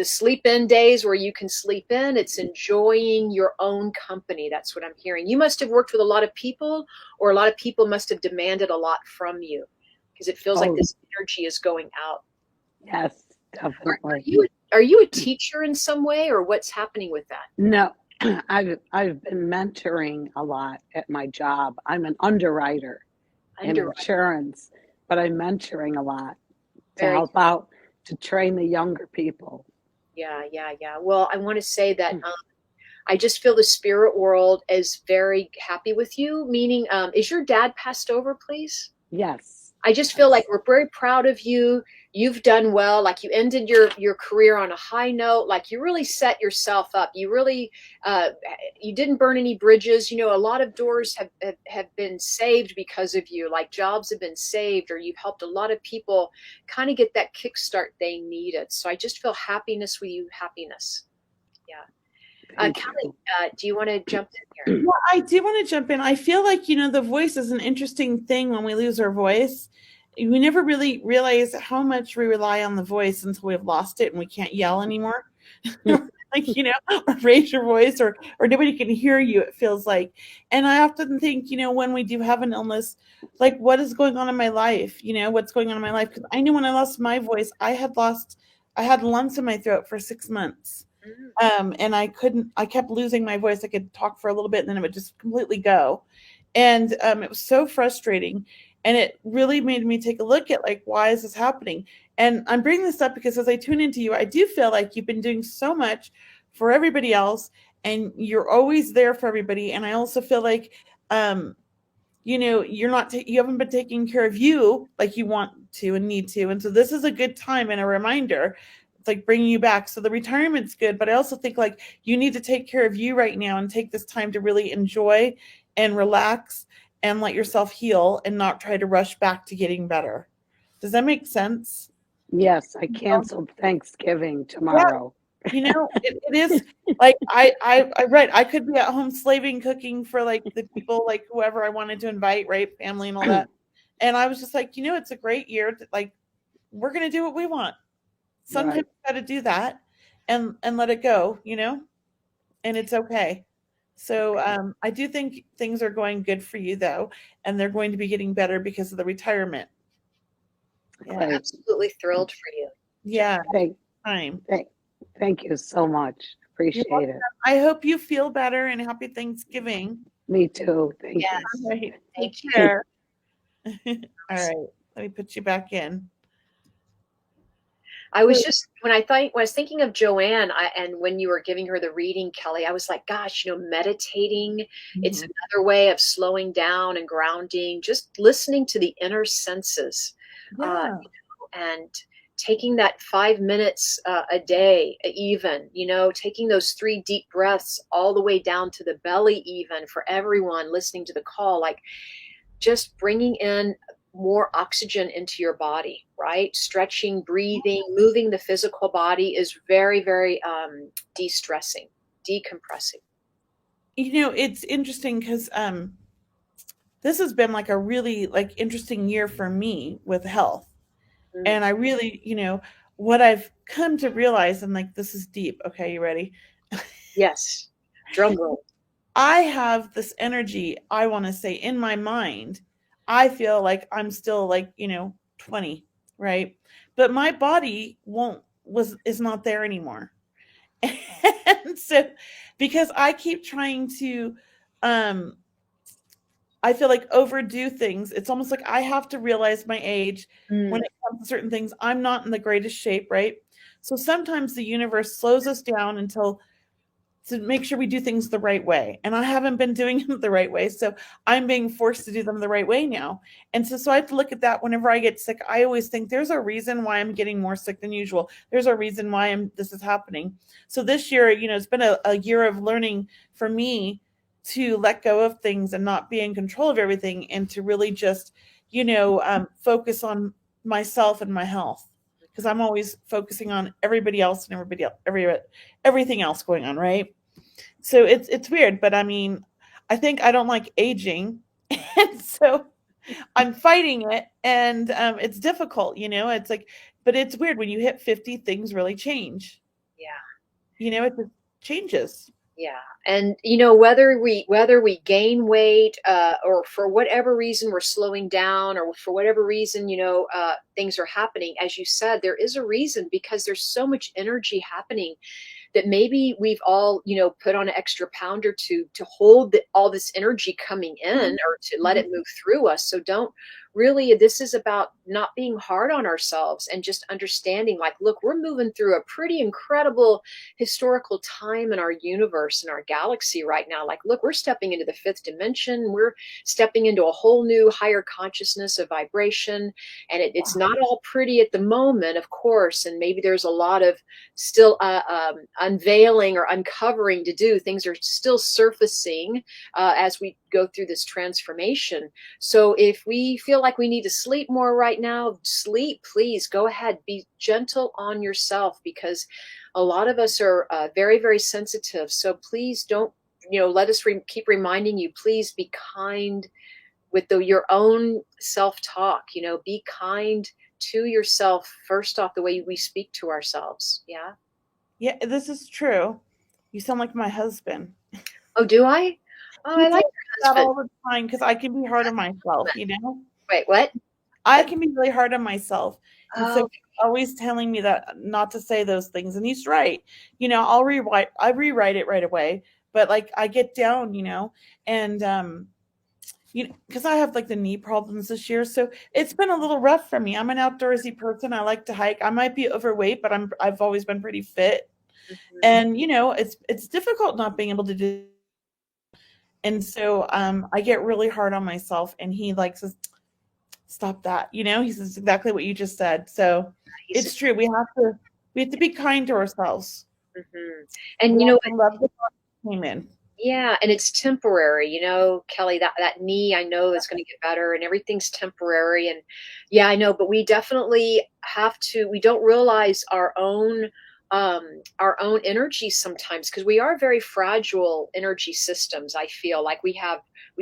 sleep in days where you can sleep in. It's enjoying your own company. That's what I'm hearing. You must have worked with a lot of people, or a lot of people must have demanded a lot from you, because it feels like this energy is going out. Yes, definitely. Are you a teacher in some way, or what's happening with that? No, I've been mentoring a lot at my job. I'm an underwriter in insurance, but I'm mentoring a lot to help out, to train the younger people. Yeah. Well, I want to say that I just feel the spirit world is very happy with you, meaning, is your dad passed over, please? Yes. I just feel like we're very proud of you. You've done well. Like you ended your career on a high note. Like you really set yourself up. You really, you didn't burn any bridges. A lot of doors have been saved because of you. Like jobs have been saved, or you've helped a lot of people kind of get that kickstart they needed. So I just feel happiness with you. Happiness. Yeah. Kelley, do you want to jump in here? Well, I do want to jump in. I feel like, the voice is an interesting thing. When we lose our voice, we never really realize how much we rely on the voice until we've lost it and we can't yell anymore. Like, or raise your voice, or nobody can hear you, it feels like. And I often think, when we do have an illness, like what is going on in my life? What's going on in my life? Because I knew when I lost my voice, I had lumps in my throat for 6 months. And I kept losing my voice. I could talk for a little bit and then it would just completely go. And it was so frustrating. And it really made me take a look at like, why is this happening? And I'm bringing this up because as I tune into you, I do feel like you've been doing so much for everybody else and you're always there for everybody. And I also feel like, you haven't been taking care of you like you want to and need to. And so this is a good time and a reminder. It's like bringing you back. So the retirement's good, but I also think like you need to take care of you right now and take this time to really enjoy and relax and let yourself heal and not try to rush back to getting better. Does that make sense? Yes, I canceled Thanksgiving tomorrow. Yeah. It is like I could be at home slaving cooking for like the people, like whoever I wanted to invite, right? Family and all that. And I was just like, it's a great year. Like, we're going to do what we want. Sometimes you got to do that and let it go, and it's okay. So I do think things are going good for you though. And they're going to be getting better because of the retirement. Yeah, absolutely thrilled for you. Yeah. Thank you so much. Appreciate it. I hope you feel better and happy Thanksgiving. Me too. Thank you. Right. Take care. All right. Let me put you back in. I was just, when I was thinking of Joanne, and when you were giving her the reading, Kelley, I was like, gosh, meditating, it's another way of slowing down and grounding, just listening to the inner senses, and taking that 5 minutes a day, even, taking those 3 deep breaths all the way down to the belly, even for everyone listening to the call, like just bringing in more oxygen into your body, right? Stretching, breathing, moving the physical body is very, very de-stressing, decompressing. It's interesting because this has been like a really like interesting year for me with health. And I really, what I've come to realize, and like, this is deep. Okay, you ready? Yes. Drum roll. I have this energy, I want to say, in my mind. I feel like I'm still like, 20, right? But my body is not there anymore. And so, because I keep trying to, I feel like overdo things. It's almost like I have to realize my age when it comes to certain things. I'm not in the greatest shape, right? So sometimes the universe slows us down to make sure we do things the right way. And I haven't been doing them the right way. So I'm being forced to do them the right way now. And so I have to look at that whenever I get sick. I always think there's a reason why I'm getting more sick than usual. There's a reason why this is happening. So this year, it's been a year of learning for me to let go of things and not be in control of everything and to really just, focus on myself and my health. Because I'm always focusing on everybody else and everything else going on, right? So it's weird, but I mean, I think I don't like aging, and so I'm fighting it, and it's difficult, It's like, but it's weird when you hit 50, things really change. Yeah, it just changes. Yeah, and whether we gain weight or for whatever reason we're slowing down, or for whatever reason things are happening, as you said, there is a reason, because there's so much energy happening that maybe we've all put on an extra pound or two to hold all this energy coming in, or to let it move through us. So this is about not being hard on ourselves and just understanding, like, look, we're moving through a pretty incredible historical time in our universe, in our galaxy right now. Like, look, we're stepping into the 5th dimension. We're stepping into a whole new higher consciousness of vibration. And it's not all pretty at the moment, of course. And maybe there's a lot of still unveiling or uncovering to do. Things are still surfacing as we go through this transformation. So if we feel like we need to sleep more right now, sleep, please go ahead. Be gentle on yourself, because a lot of us are very, very sensitive. So please don't, let us keep reminding you, please be kind with your own self-talk, be kind to yourself first off, the way we speak to ourselves. Yeah. Yeah, this is true. You sound like my husband. Oh, do I? Oh, I like your husband. All the time, because I can be hard on myself, Wait, what? I can be really hard on myself. And so Oh, he's always telling me that not to say those things. And he's right. I rewrite it right away. But like I get down, and because I have like the knee problems this year, so it's been a little rough for me. I'm an outdoorsy person. I like to hike. I might be overweight, but I've always been pretty fit. mhm. And it's difficult not being able to do. And so I get really hard on myself, and he likes to stop that. He says exactly what you just said. So He's it's true. We have to be kind to ourselves. mhm. We And have to love the thought that came in. yeah, and it's temporary, Kelly, that knee I know is going to get better and everything's temporary. And yeah, I know, but we definitely we don't realize our own energy sometimes because we are very fragile energy systems. I feel like we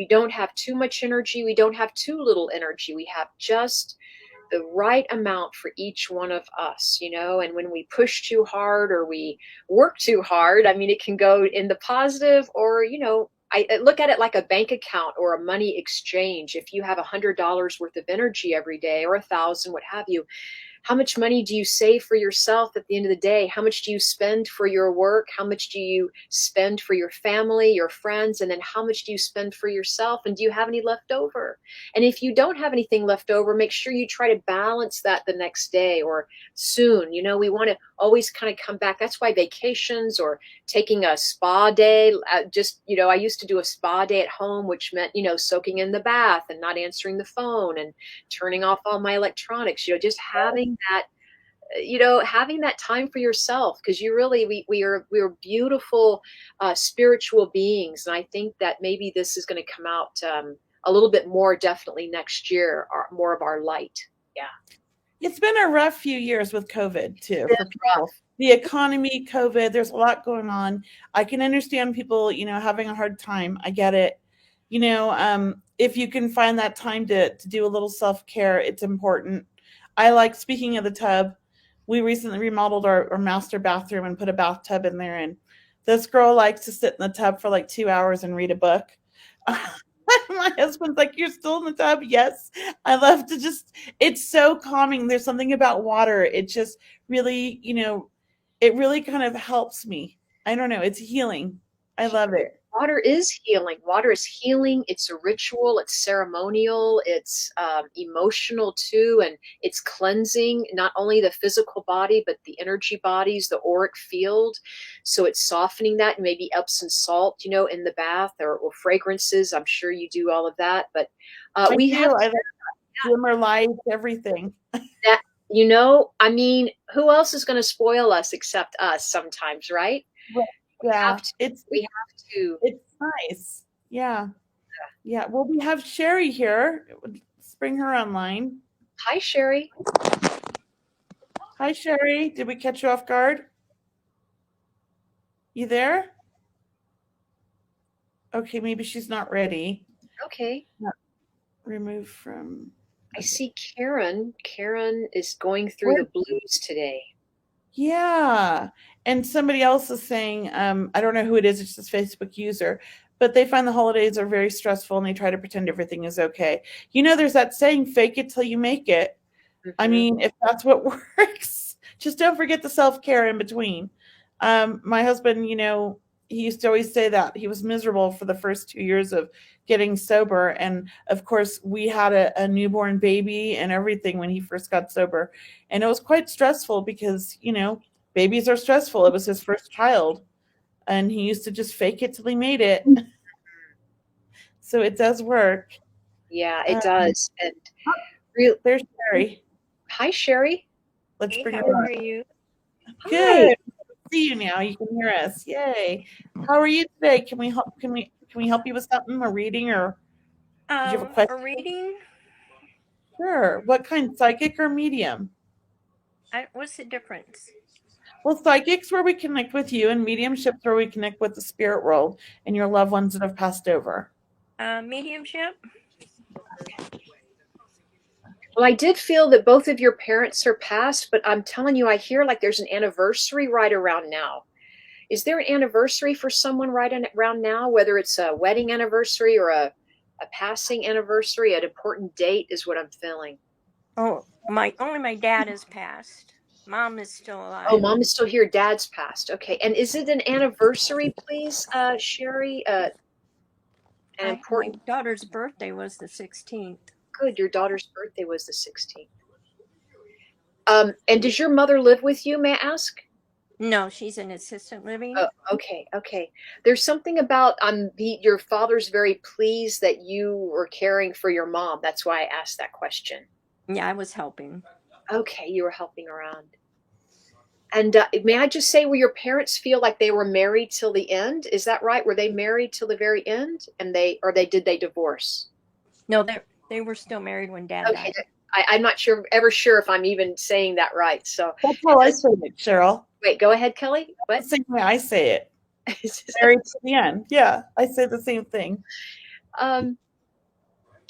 don't have too much energy. We don't have too little energy. We have just the right amount for each one of us, and when we push too hard or we work too hard, I mean, it can go in the positive or, I look at it like a bank account or a money exchange. If you have $100 worth of energy every day or 1,000, what have you, how much money do you save for yourself at the end of the day? How much do you spend for your work? How much do you spend for your family, your friends? And then how much do you spend for yourself? And do you have any left over? And if you don't have anything left over, make sure you try to balance that the next day or soon. We want to always kind of come back. That's why vacations or taking a spa day, I used to do a spa day at home, which meant, soaking in the bath and not answering the phone and turning off all my electronics, just having that time for yourself, because we are beautiful spiritual beings. And I think that maybe this is going to come out a little bit more definitely next year, more of our light. Yeah. It's been a rough few years with COVID too It's for people. rough. The economy, COVID, there's a lot going on. I can understand people, having a hard time. I get it. If you can find that time to do a little self-care, it's important. Speaking of the tub, we recently remodeled our master bathroom and put a bathtub in there. And this girl likes to sit in the tub for like 2 hours and read a book. My husband's like, "You're still in the tub?" Yes. I love to it's so calming. There's something about water. It just really, it really kind of helps me. I don't know. It's healing. I love it. Water is healing. Water is healing. It's a ritual. It's ceremonial. It's emotional too, and it's cleansing not only the physical body but the energy bodies, the auric field. So it's softening that, and maybe Epsom salt, in the bath or fragrances. I'm sure you do all of that, but we have I like dimmer lights, everything. that. I mean, who else is going to spoil us except us sometimes, right? Yeah, We have to. it's nice. Yeah. Yeah. Well, we have Sherry here. Let's bring her online. Hi, Sherry. Hi, Sherry. Did we catch you off guard? You there? Okay, maybe she's not ready. Okay. Remove from. I see Karen. Karen is going through the blues today. Yeah. And somebody else is saying, I don't know who it is, it's just a Facebook user, but they find the holidays are very stressful and they try to pretend everything is okay. There's that saying, fake it till you make it. I mean, if that's what works, just don't forget the self-care in between. My husband, he used to always say that he was miserable for the first 2 years of getting sober. And of course, we had a newborn baby and everything when he first got sober. And it was quite stressful because, babies are stressful. It was his first child. And he used to just fake it till he made it. So it does work. Yeah, it does. And there's Sherry. Hi, Sherry. Let's bring her How on. are you? Good. See you now. You can hear us. Yay. How are you today? Can we help you with something, a reading, or do you have a question? A reading? Sure. What kind, psychic or medium? What's the difference? Well, psychic's where we connect with you, and mediumship's where we connect with the spirit world and your loved ones that have passed over. Mediumship? Well, I did feel that both of your parents are passed, but I'm telling you, I hear like there's an anniversary right around now. Is there an anniversary for someone right around now, whether it's a wedding anniversary or a passing anniversary? An important date is what I'm feeling. Oh, only my dad has passed. Mom is still Oh, alive. mom is still here. Dad's passed. Okay. And is it an anniversary, please, Sherry? An My important. daughter's birthday was the 16th. Good. Your daughter's birthday was the 16th. And does your mother live with you, may I ask? No, she's in assisted living. Oh, okay, okay. There's something about your father's very pleased that you were caring for your mom. That's why I asked that question. Yeah, I was helping. Okay, you were helping around. And may I just say, will your parents feel like they were married till the end? Is that right? Were they married till the very end? And did they divorce? No, they were still married when Dad Okay, died. I'm not ever sure if I'm even saying that right. So That's how I say it, Cheryl. wait, go ahead, Kelly. What? The same way I say it. Married to the end. Yeah, I say the same thing.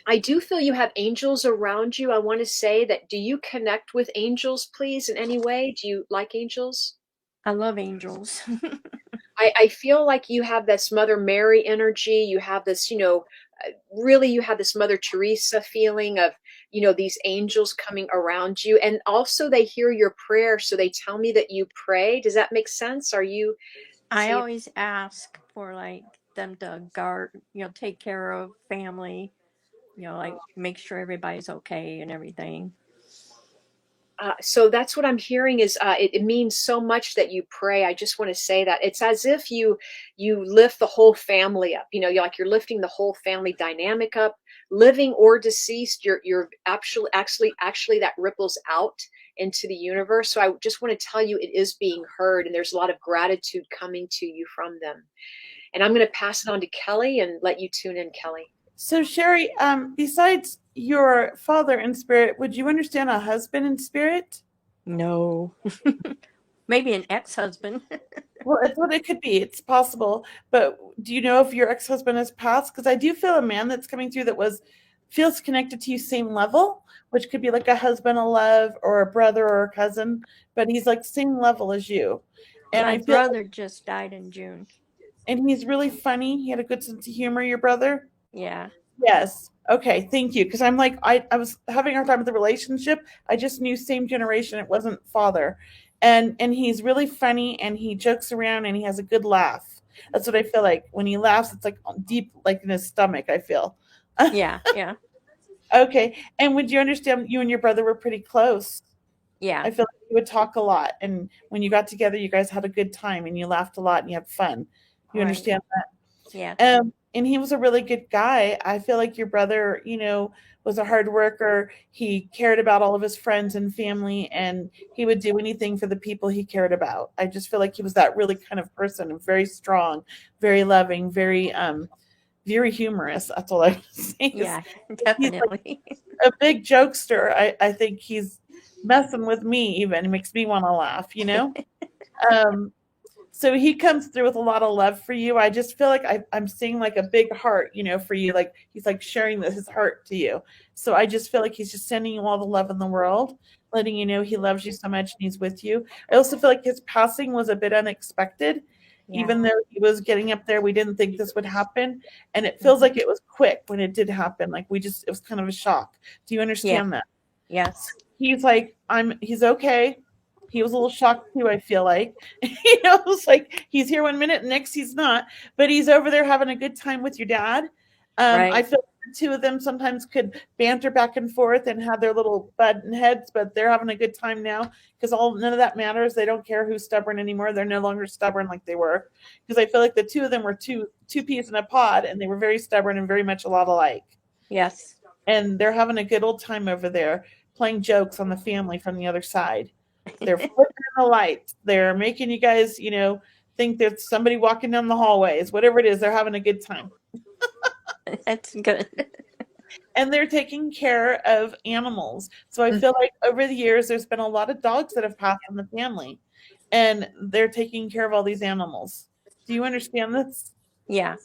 I do feel you have angels around you. I want to say that, do you connect with angels, please, in any way? Do you like angels? I love angels. I feel like you have this Mother Mary energy. You have this, really you have this Mother Teresa feeling of, these angels coming around you. And also they hear your prayer, so they tell me that you pray. Does that make sense? Are you I saying? always ask for like them to guard, take care of family, like make sure everybody's okay and everything. So that's what I'm hearing is it means so much that you pray. I just want to say that it's as if you lift the whole family up. You're lifting the whole family dynamic up, living or deceased. You're actually that ripples out into the universe. So I just want to tell you it is being heard, and there's a lot of gratitude coming to you from them. And I'm going to pass it on to Kelly and let you tune in, Kelly. So, Sherry, besides your father in spirit, would you understand a husband in spirit? No. Maybe an ex-husband. Well, it's what it could be. It's possible. But do you know if your ex-husband has passed? Because I do feel a man that's coming through that feels connected to you same level, which could be like a husband, a love, or a brother or a cousin. But he's like same level as you. And My I feel brother just died in June. and he's really funny. He had a good sense of humor, your brother. Yeah. Yes. Okay. Thank you. Because I'm like, I was having a hard time with the relationship. I just knew same generation. It wasn't father. And he's really funny and he jokes around and he has a good laugh. That's what I feel like. When he laughs, it's like deep, like in his stomach, I feel. Yeah. Yeah. Okay. And would you understand you and your brother were pretty close? Yeah. I feel like you would talk a lot. And when you got together, you guys had a good time and you laughed a lot and you had fun. You Right. understand that? Yeah. And he was a really good guy. I feel like your brother, was a hard worker. He cared about all of his friends and family, and he would do anything for the people he cared about. I just feel like he was that really kind of person, very strong, very loving, very humorous. That's all I would say. Yeah, He's definitely. like a big jokester. I think he's messing with me even. It makes me want to laugh. So he comes through with a lot of love for you. I just feel like I'm seeing like a big heart, for you. Like he's like sharing his heart to you. So I just feel like he's just sending you all the love in the world, letting you know he loves you so much and he's with you. I also feel like his passing was a bit unexpected. Yeah. Even though he was getting up there, we didn't think this would happen. And it feels like it was quick when it did happen. Like it was kind of a shock. Do you understand that? Yes. He's like, he's okay. He was a little shocked too, I feel like. It's like he's here one minute, next he's not. But he's over there having a good time with your dad. Right. I feel like the two of them sometimes could banter back and forth and have their little button heads, but they're having a good time now because none of that matters. They don't care who's stubborn anymore. They're no longer stubborn like they were. Because I feel like the two of them were two peas in a pod, and they were very stubborn and very much a lot alike. Yes. And they're having a good old time over there, playing jokes on the family from the other side. They're flipping the lights. They're making you guys, think there's somebody walking down the hallways. Whatever it is, they're having a good time. That's good. And they're taking care of animals. So I feel like over the years, there's been a lot of dogs that have passed in the family. And they're taking care of all these animals. Do you understand this? Yeah.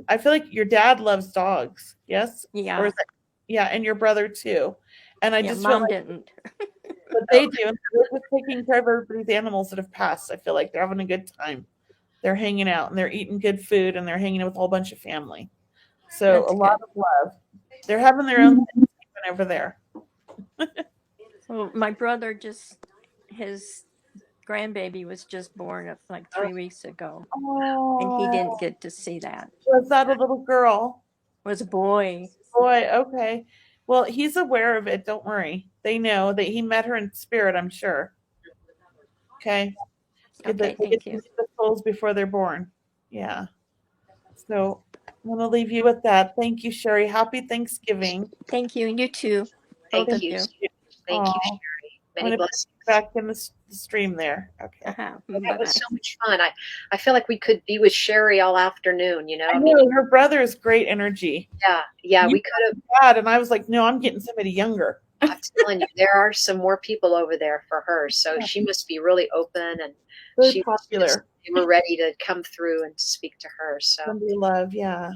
I feel like your dad loves dogs. Yes? Yeah. Or is that, yeah, and your brother too. And I just feel Mom like didn't. what they do, and they're just taking care of everybody's animals that have passed. I feel like they're having a good time. They're hanging out and they're eating good food and they're hanging out with a whole bunch of family. So That's a lot good. of love. They're having their own thing over there. So my brother his grandbaby was just born like Oh, 3 weeks ago, and he Oh, didn't get to see that. was that a little girl? It was a boy. Boy, okay. Well, he's aware of it. Don't worry. They know that he met her in spirit, I'm sure. Okay. Okay, They get thank to you. see the souls before they're born. Yeah. So I'm going to leave you with that. Thank you, Sherry. Happy Thanksgiving. Thank you, and you too, both thank of you. you. Thank you, Oh, Sherry. I'm Many going to put blessings. you back in the stream there. Okay. That was Bye-bye. so much fun. I feel like we could be with Sherry all afternoon, you know? I I mean, know her brother is great energy. yeah, You we could have. got and I was like, no, I'm getting somebody younger. I'm telling you, there are some more people over there for her. So she must be really open, and Very she was just, popular. they were ready to come through and speak to her. So Somebody love, yeah.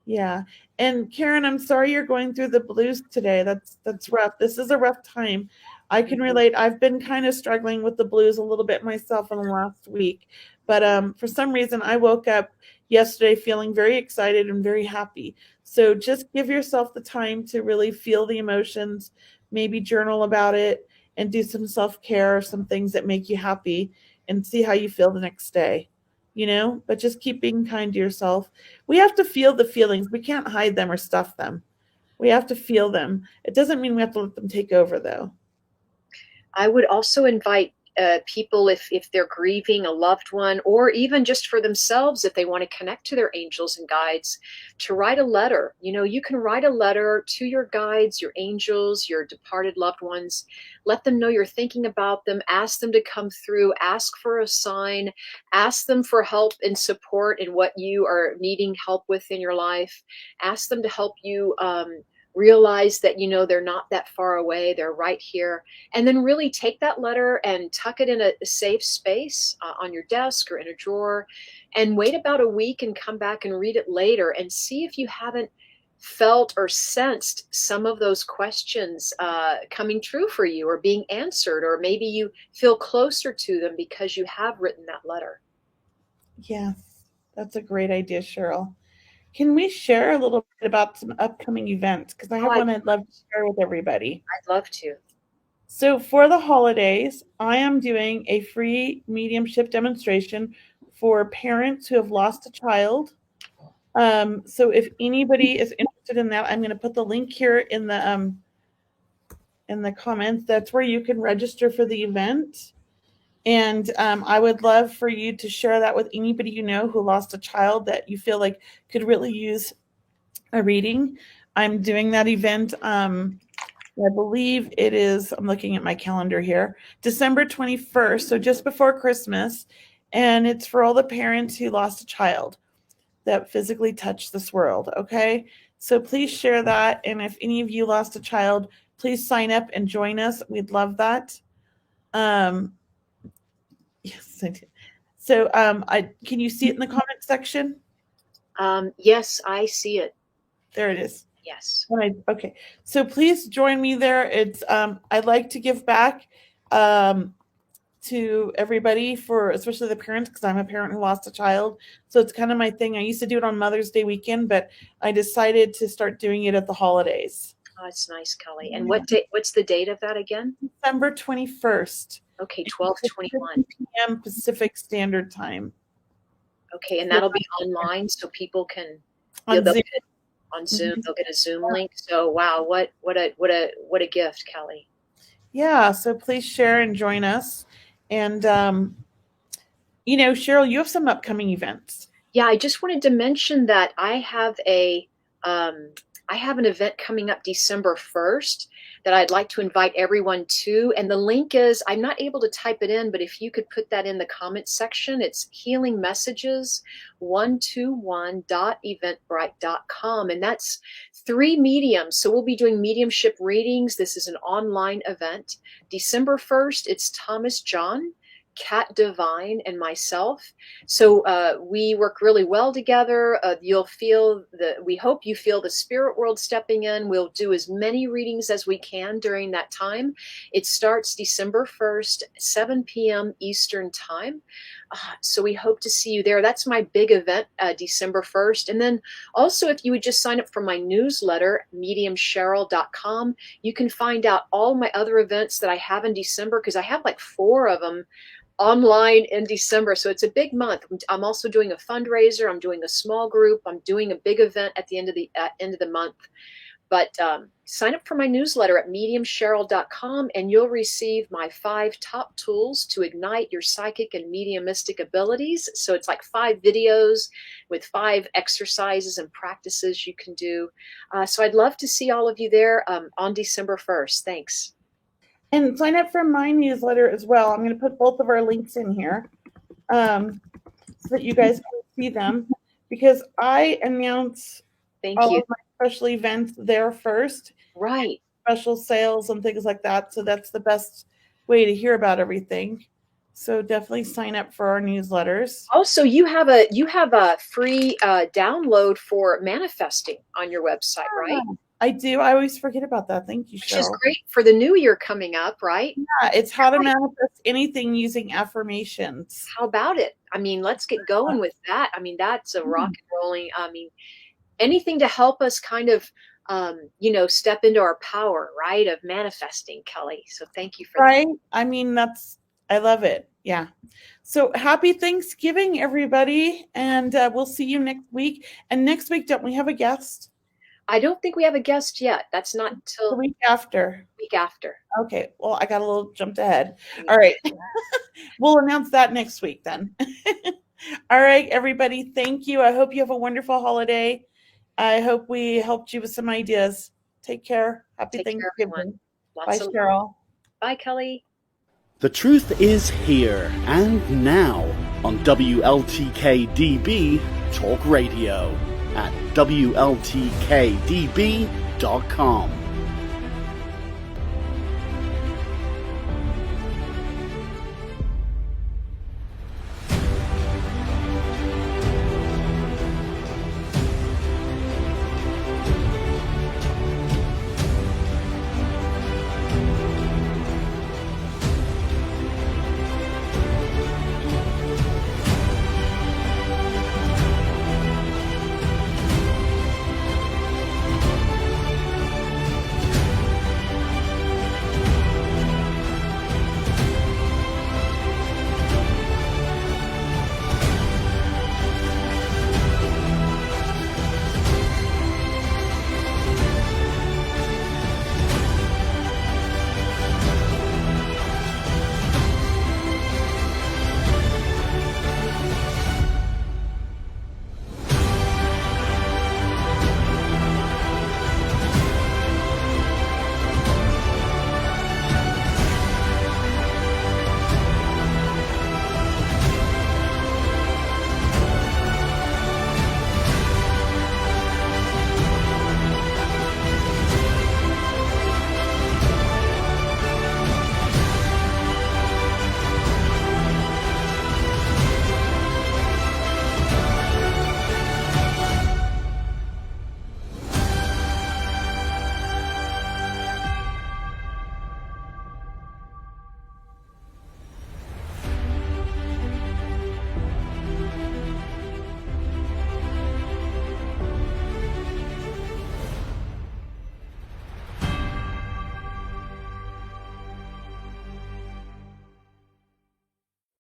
Yeah. And Karen, I'm sorry you're going through the blues today. That's rough. This is a rough time. I can relate. I've been kind of struggling with the blues a little bit myself in the last week. But for some reason I woke up yesterday feeling very excited and very happy. So just give yourself the time to really feel the emotions, maybe journal about it and do some self-care or some things that make you happy and see how you feel the next day. But just keep being kind to yourself. We have to feel the feelings. We can't hide them or stuff them. We have to feel them. It doesn't mean we have to let them take over, though. I would also invite people, if they're grieving a loved one, or even just for themselves, if they want to connect to their angels and guides, to write a letter. You can write a letter to your guides, your angels, your departed loved ones. Let them know you're thinking about them. Ask them to come through. Ask for a sign. Ask them for help and support in what you are needing help with in your life. Ask them to help you realize that they're not that far away. They're right here. And then really take that letter and tuck it in a safe space on your desk or in a drawer, and wait about a week and come back and read it later and see if you haven't felt or sensed some of those questions coming true for you or being answered, or maybe you feel closer to them because you have written that letter. Yes, that's a great idea, Cheryl. Can we share a little bit about some upcoming events? Because I have one I'd love to share with everybody. I'd love to. So for the holidays, I am doing a free mediumship demonstration for parents who have lost a child. So if anybody is interested in that, I'm going to put the link here in the comments. That's where you can register for the event. And I would love for you to share that with anybody you know who lost a child that you feel like could really use a reading. I'm doing that event. I believe it is, I'm looking at my calendar here, December 21st, so just before Christmas. And it's for all the parents who lost a child that physically touched this world, okay? So please share that. And if any of you lost a child, please sign up and join us. We'd love that. Yes, I do. So can you see it in the comment section? Yes, I see it. There it is. Yes. Okay. So please join me there. It's I'd like to give back to everybody, especially the parents, because I'm a parent who lost a child. So it's kind of my thing. I used to do it on Mother's Day weekend, but I decided to start doing it at the holidays. Oh, it's nice, Kelley. And what's the date of that again? December 21st. Okay, 12/21 p.m. Pacific Standard Time. Okay, and that'll be online, so people can on Zoom. On Zoom. They'll get a Zoom link. So wow, what a gift, Kelley. Yeah, so please share and join us. And Cheryl, you have some upcoming events. Yeah, I just wanted to mention that I have an event coming up December 1st that I'd like to invite everyone to. And the link is, I'm not able to type it in, but if you could put that in the comments section, it's Healing Messages 121.eventbrite.com. And that's 3 mediums. So we'll be doing mediumship readings. This is an online event. December 1st, it's Thomas John. Kat Divine and myself. So we work really well together. We hope you feel the spirit world stepping in. We'll do as many readings as we can during that time. It starts December 1st, 7 p.m. Eastern time. So we hope to see you there. That's my big event, December 1st. And then also, if you would just sign up for my newsletter, mediumcheryl.com, you can find out all my other events that I have in December, because I have like 4 of them online in December. So it's a big month. I'm also doing a fundraiser. I'm doing a small group. I'm doing a big event at the end of the month. But sign up for my newsletter at mediumcheryl.com, and you'll receive my 5 top tools to ignite your psychic and mediumistic abilities. So it's like 5 videos with 5 exercises and practices you can do. So I'd love to see all of you there on December 1st. Thanks. And sign up for my newsletter as well. I'm going to put both of our links in here so that you guys can see them, because I announce all of my special events there first. Right. Special sales and things like that. So that's the best way to hear about everything. So definitely sign up for our newsletters. Also, you have a free download for manifesting on your website, right? I do. I always forget about that. Thank you, Cheryl. Which is great for the new year coming up, right? Yeah, it's how to manifest anything using affirmations. How about it? I mean, let's get going with that. I mean, that's a rock and rolling. I mean, anything to help us kind of, step into our power, right, of manifesting, Kelley. So thank you for that. I mean, I love it. Yeah. So happy Thanksgiving, everybody. And we'll see you next week. And next week, don't we have a guest? I don't think we have a guest yet. That's not until the week after. Okay. Well, I got a little jumped ahead. All right. We'll announce that next week then. All right, everybody. Thank you. I hope you have a wonderful holiday. I hope we helped you with some ideas. Take care. Happy Thanksgiving. Bye, Cheryl. Bye, Kelley. The truth is here and now on WLTKDB Talk Radio at WLTKDB.com.